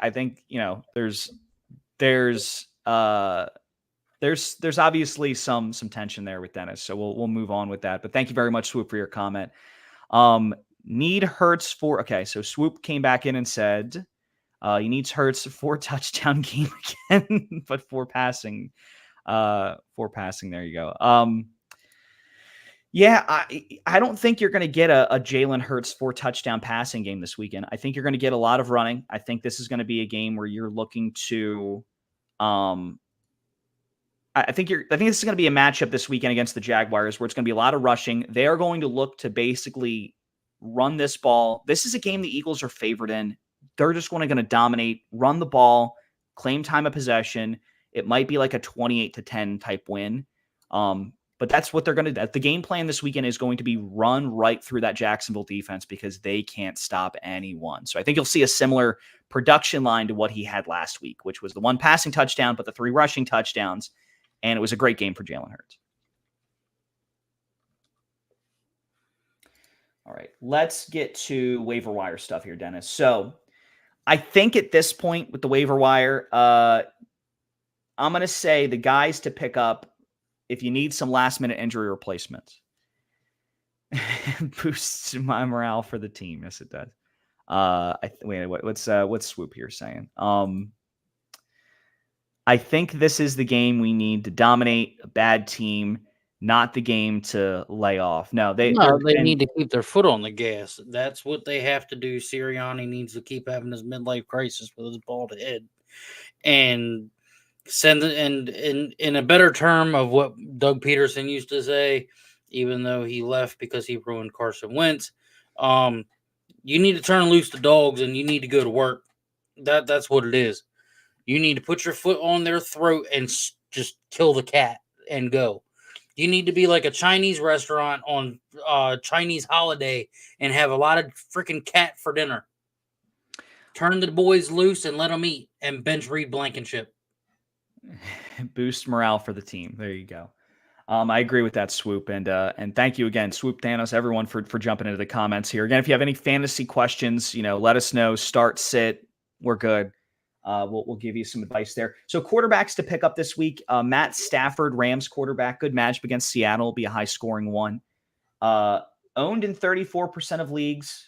there's obviously some tension there with Dennis, so we'll move on with that. But thank you very much, Swoop, for your comment. Need Hurts for so Swoop came back in and said he needs Hurts for touchdown game again, but for passing. There you go. I don't think you're going to get a Jalen Hurts 4 touchdown passing game this weekend. I think you're going to get a lot of running. I think this is going to be a game where you're looking to I think this is going to be a matchup this weekend against the Jaguars where it's going to be a lot of rushing. They are going to look to basically run this ball. This is a game the Eagles are favored in. They're just going to dominate, run the ball, claim time of possession. It might be like a 28-10 type win. But that's what they're going to do. The game plan this weekend is going to be run right through that Jacksonville defense because they can't stop anyone. So I think you'll see a similar production line to what he had last week, which was the 1 passing touchdown, but the 3 rushing touchdowns. And it was a great game for Jalen Hurts. All right, let's get to waiver wire stuff here, Dennis. So I think at this point with the waiver wire, I'm going to say the guys to pick up if you need some last-minute injury replacements. Boosts my morale for the team. Yes, it does. What's Swoop here saying? I think this is the game we need to dominate a bad team, not the game to lay off. No, they need to keep their foot on the gas. That's what they have to do. Sirianni needs to keep having his midlife crisis with his bald head, and send it. And in a better term of what Doug Peterson used to say, even though he left because he ruined Carson Wentz, you need to turn loose the dogs and you need to go to work. That's what it is. You need to put your foot on their throat and just kill the cat and go. You need to be like a Chinese restaurant on Chinese holiday and have a lot of freaking cat for dinner. Turn the boys loose and let them eat and bench Reed Blankenship. Boost morale for the team. There you go. I agree with that, Swoop. And thank you again, Swoop Thanos, everyone for jumping into the comments here. Again, if you have any fantasy questions, let us know. Start, sit. We're good. We'll give you some advice there. So quarterbacks to pick up this week. Matt Stafford, Rams quarterback, good matchup against Seattle. Will be a high scoring one. Owned in 34% of leagues.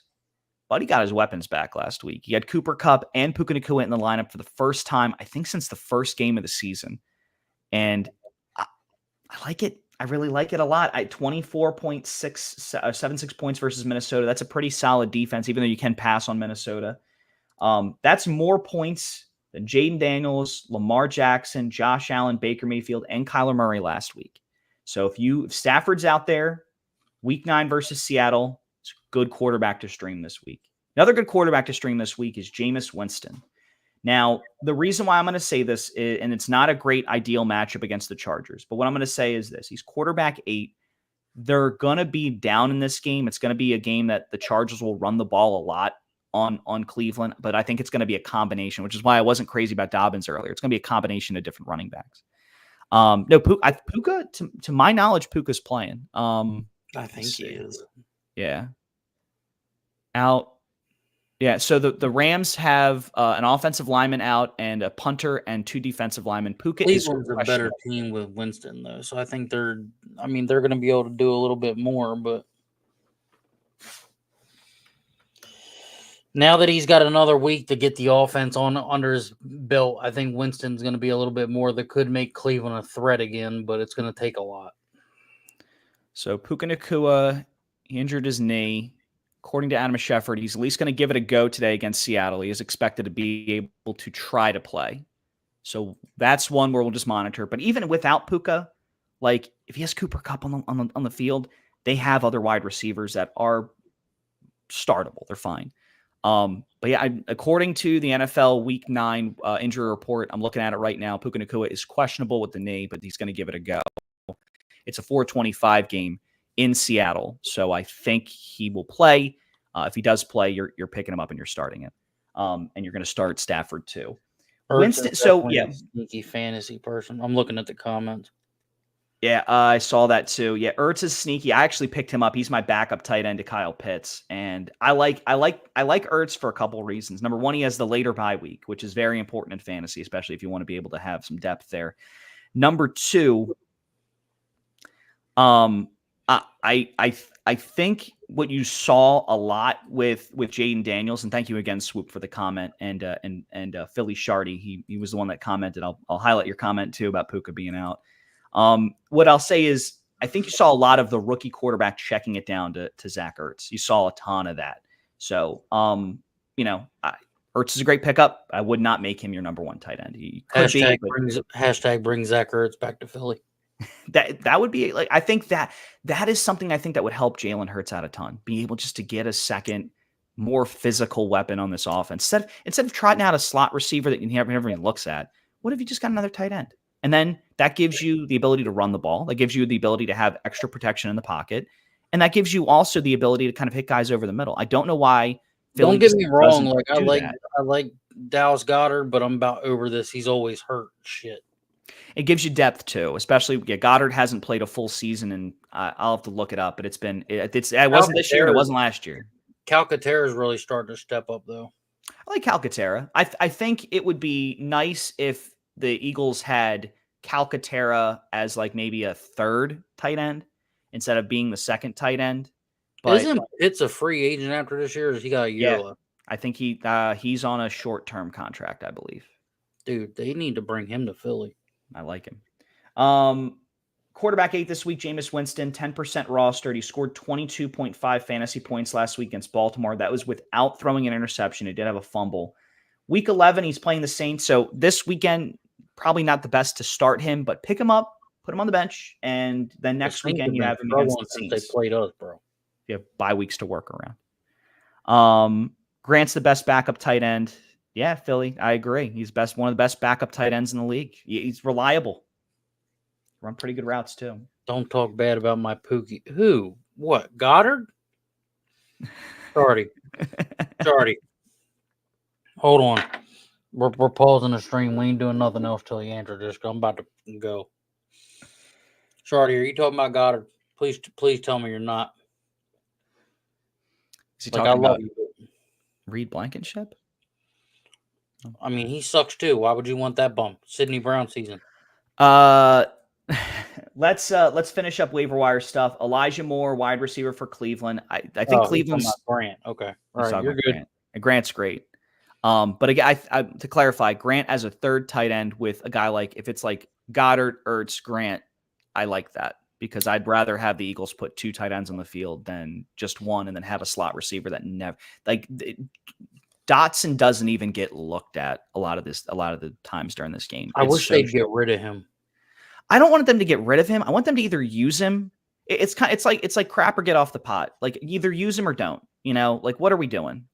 Buddy got his weapons back last week. He had Cooper Kupp and Puka Nacua in the lineup for the first time, I think, since the first game of the season. And I like it. I really like it a lot. 24.76 points versus Minnesota. That's a pretty solid defense, even though you can pass on Minnesota. That's more points than Jaden Daniels, Lamar Jackson, Josh Allen, Baker Mayfield, and Kyler Murray last week. So if Stafford's out there, week 9 versus Seattle, it's a good quarterback to stream this week. Another good quarterback to stream this week is Jameis Winston. Now, the reason why I'm going to say this, and it's not a great ideal matchup against the Chargers, but what I'm going to say is this. He's quarterback 8. They're going to be down in this game. It's going to be a game that the Chargers will run the ball a lot on Cleveland, but I think it's going to be a combination, which is why I wasn't crazy about Dobbins earlier. It's going to be a combination of different running backs. Puka, to my knowledge, Puka's playing. I think he is. Yeah. Out. Yeah, so the Rams have an offensive lineman out and a punter and 2 defensive linemen. Puka Cleveland's is a better team with Winston, though, so I think they're going to be able to do a little bit more, but now that he's got another week to get the offense under his belt, I think Winston's going to be a little bit more that could make Cleveland a threat again, but it's going to take a lot. So Puka Nacua, he injured his knee. According to Adam Schefter, he's at least going to give it a go today against Seattle. He is expected to be able to try to play. So that's one where we'll just monitor. But even without Puka, like if he has Cooper Kupp on the field, they have other wide receivers that are startable. They're fine. But yeah, according to the NFL Week 9 injury report, I'm looking at it right now. Puka Nacua is questionable with the knee, but he's going to give it a go. It's a 4:25 game in Seattle, so I think he will play. If he does play, you're picking him up and you're starting it, and you're going to start Stafford too. Winston, so yeah, sneaky fantasy person. I'm looking at the comments. Yeah, I saw that too. Yeah, Ertz is sneaky. I actually picked him up. He's my backup tight end to Kyle Pitts, and I like Ertz for a couple of reasons. Number one, he has the later bye week, which is very important in fantasy, especially if you want to be able to have some depth there. Number two, I think what you saw a lot with Jaden Daniels, and thank you again, Swoop, for the comment, and Philly Shardy, he was the one that commented. I'll highlight your comment too about Puka being out. What I'll say is I think you saw a lot of the rookie quarterback checking it down to Zach Ertz. You saw a ton of that. So, Ertz is a great pickup. I would not make him your number one tight end. He could Hashtag bring Zach Ertz back to Philly. That would be like, I think that is something I think that would help Jalen Hurts out a ton. Be able just to get a second, more physical weapon on this offense. Instead of trotting out a slot receiver that everyone looks at, what if you just got another tight end? And then that gives you the ability to run the ball. That gives you the ability to have extra protection in the pocket. And that gives you also the ability to kind of hit guys over the middle. I don't know why. Don't get me wrong. Like I like Dallas Goedert, but I'm about over this. He's always hurt. Shit. It gives you depth too, especially Goddard hasn't played a full season, and I'll have to look it up. But it wasn't this year, and it wasn't last year. Calcaterra is really starting to step up, though. I like Calcaterra. I think it would be nice if the Eagles had Calcaterra as like maybe a third tight end instead of being the second tight end. But isn't Pitts a free agent after this year? Or has he got a year left? I think he's on a short-term contract, I believe. Dude, they need to bring him to Philly. I like him. Quarterback 8 this week, Jameis Winston, 10% rostered. He scored 22.5 fantasy points last week against Baltimore. That was without throwing an interception. He did have a fumble. Week 11, he's playing the Saints. So this weekend, probably not the best to start him, but pick him up, put him on the bench, and then next weekend you have him against the Saints. They played us, bro. You have bye weeks to work around. Grant's the best backup tight end. Yeah, Philly, I agree. He's one of the best backup tight ends in the league. He's reliable. Run pretty good routes too. Don't talk bad about my Pookie. Who? What? Goddard? Sorry. Hold on. We're pausing the stream. We ain't doing nothing else till you answer this. I'm about to go. Shardy, are you talking about Goddard? Please tell me you're not. Is he talking about Reed Blankenship? I mean, he sucks too. Why would you want that bump? Sidney Brown season. Let's finish up waiver wire stuff. Elijah Moore, wide receiver for Cleveland. I think Cleveland's Grant. Okay, all right, you're good. Grant's great. But again, I to clarify, Grant as a third tight end with a guy like if it's like Goddard, Ertz, Grant, I like that because I'd rather have the Eagles put two tight ends on the field than just one and then have a slot receiver that never like. Dotson doesn't even get looked at a lot of the times during this game. I wish they'd get rid of him. I don't want them to get rid of him. I want them to either use him. It's like crap or get off the pot. Like either use him or don't. You know, like what are we doing?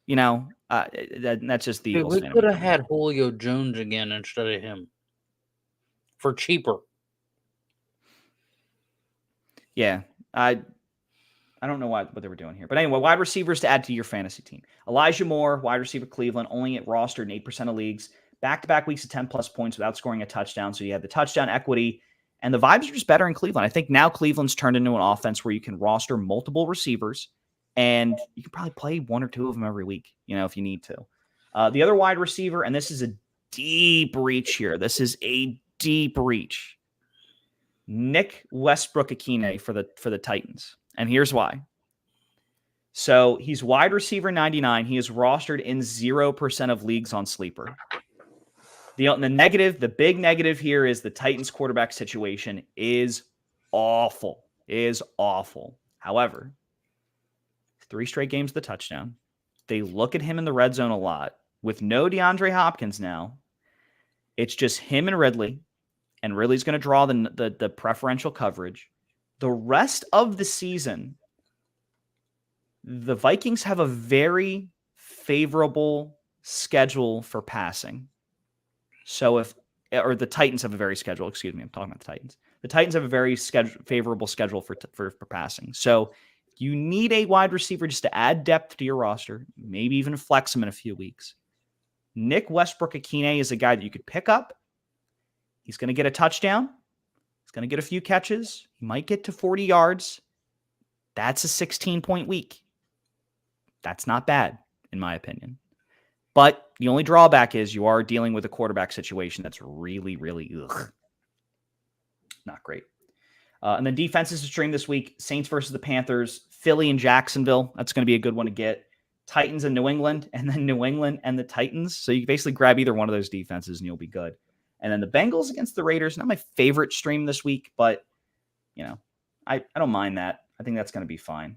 You know, that's just the Eagles. We could have had Julio Jones again instead of him for cheaper. Yeah, I don't know what they were doing here. But anyway, wide receivers to add to your fantasy team. Elijah Moore, wide receiver Cleveland, only at rostered in 8% of leagues. Back-to-back weeks of 10-plus points without scoring a touchdown. So you have the touchdown equity. And the vibes are just better in Cleveland. I think now Cleveland's turned into an offense where you can roster multiple receivers. And you can probably play one or two of them every week, if you need to. The other wide receiver, and this is a deep reach here. This is a deep reach. Nick Westbrook-Akine for the Titans. And here's why. So he's wide receiver 99. He is rostered in 0% of leagues on Sleeper. The big negative here is the Titans quarterback situation is awful. However, 3 straight games of the touchdown. They look at him in the red zone a lot. With no DeAndre Hopkins now, it's just him and Ridley. And Ridley's going to draw the preferential coverage. The rest of the season, the Vikings have a very favorable schedule for passing. So the Titans have a very schedule. Excuse me, I'm talking about the Titans. The Titans have a very favorable schedule for passing. So you need a wide receiver just to add depth to your roster, maybe even flex him in a few weeks. Nick Westbrook-Akine is a guy that you could pick up. He's going to get a touchdown. He's going to get a few catches. He might get to 40 yards. That's a 16-point week. That's not bad, in my opinion. But the only drawback is you are dealing with a quarterback situation that's really, really not great. And then defenses to stream this week. Saints versus the Panthers. Philly and Jacksonville. That's going to be a good one to get. Titans and New England. And then New England and the Titans. So you basically grab either one of those defenses and you'll be good. And then the Bengals against the Raiders. Not my favorite stream this week, but, I don't mind that. I think that's going to be fine.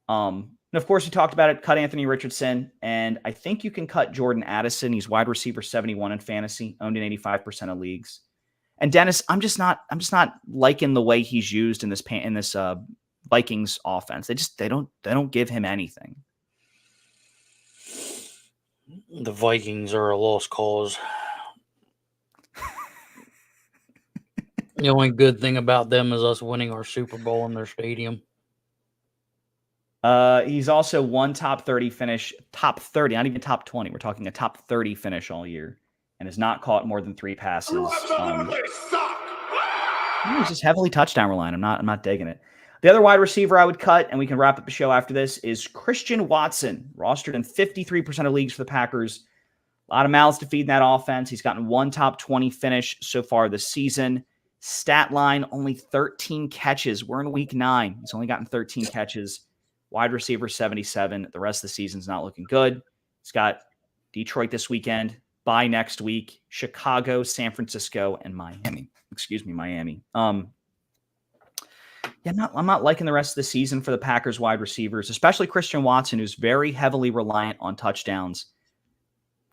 And of course, we talked about it. Cut Anthony Richardson. And I think you can cut Jordan Addison. He's wide receiver 71 in fantasy, owned in 85% of leagues. And Dennis, I'm just not liking the way he's used in this Vikings offense. They don't give him anything. The Vikings are a lost cause. The only good thing about them is us winning our Super Bowl in their stadium. He's also one top 30 finish, top 30, not even top 20. We're talking a top 30 finish all year, and has not caught more than 3 passes. Absolutely suck. He's just heavily touchdown reliant. I'm not digging it. The other wide receiver I would cut, and we can wrap up the show after this, is Christian Watson, rostered in 53% of leagues for the Packers. A lot of mouths to feed in that offense. He's gotten one top 20 finish so far this season. Stat line, only 13 catches. We're in week 9. He's only gotten 13 catches. Wide receiver 77. The rest of the season's not looking good. He's got Detroit this weekend, bye next week, Chicago, San Francisco, and Miami. Miami. I'm not liking the rest of the season for the Packers wide receivers, especially Christian Watson, who's very heavily reliant on touchdowns.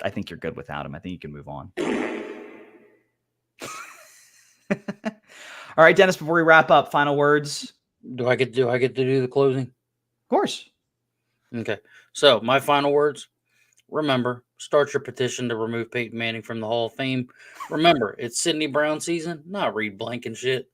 I think you're good without him. I think you can move on. All right, Dennis, before we wrap up, final words. Do I get to do the closing? Of course. Okay. So my final words. Remember, start your petition to remove Peyton Manning from the Hall of Fame. Remember, it's Sidney Brown season, not Reed Blanken shit.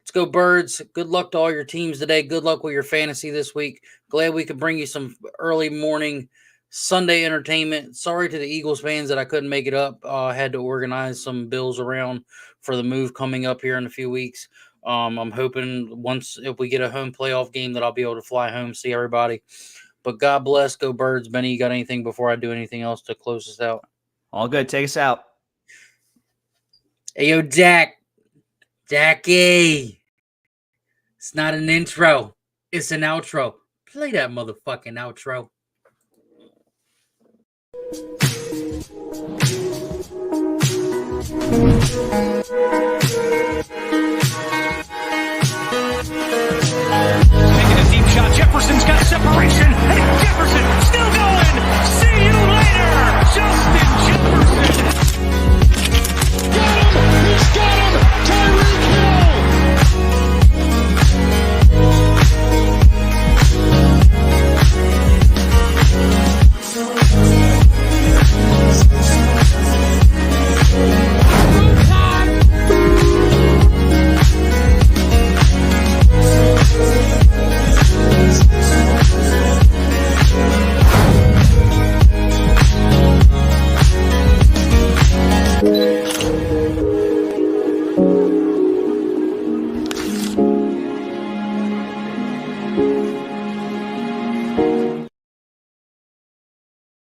Let's go, Birds. Good luck to all your teams today. Good luck with your fantasy this week. Glad we could bring you some early morning Sunday entertainment. Sorry to the Eagles fans that I couldn't make it up. I had to organize some bills around for the move coming up here in a few weeks. I'm hoping if we get a home playoff game that I'll be able to fly home, see everybody. But God bless. Go Birds. Benny, you got anything before I do anything else to close this out? All good. Take us out. Hey, yo, Jackie. It's not an intro. It's an outro. Play that motherfucking outro. Taking a deep shot. Jefferson's got separation. And Jefferson still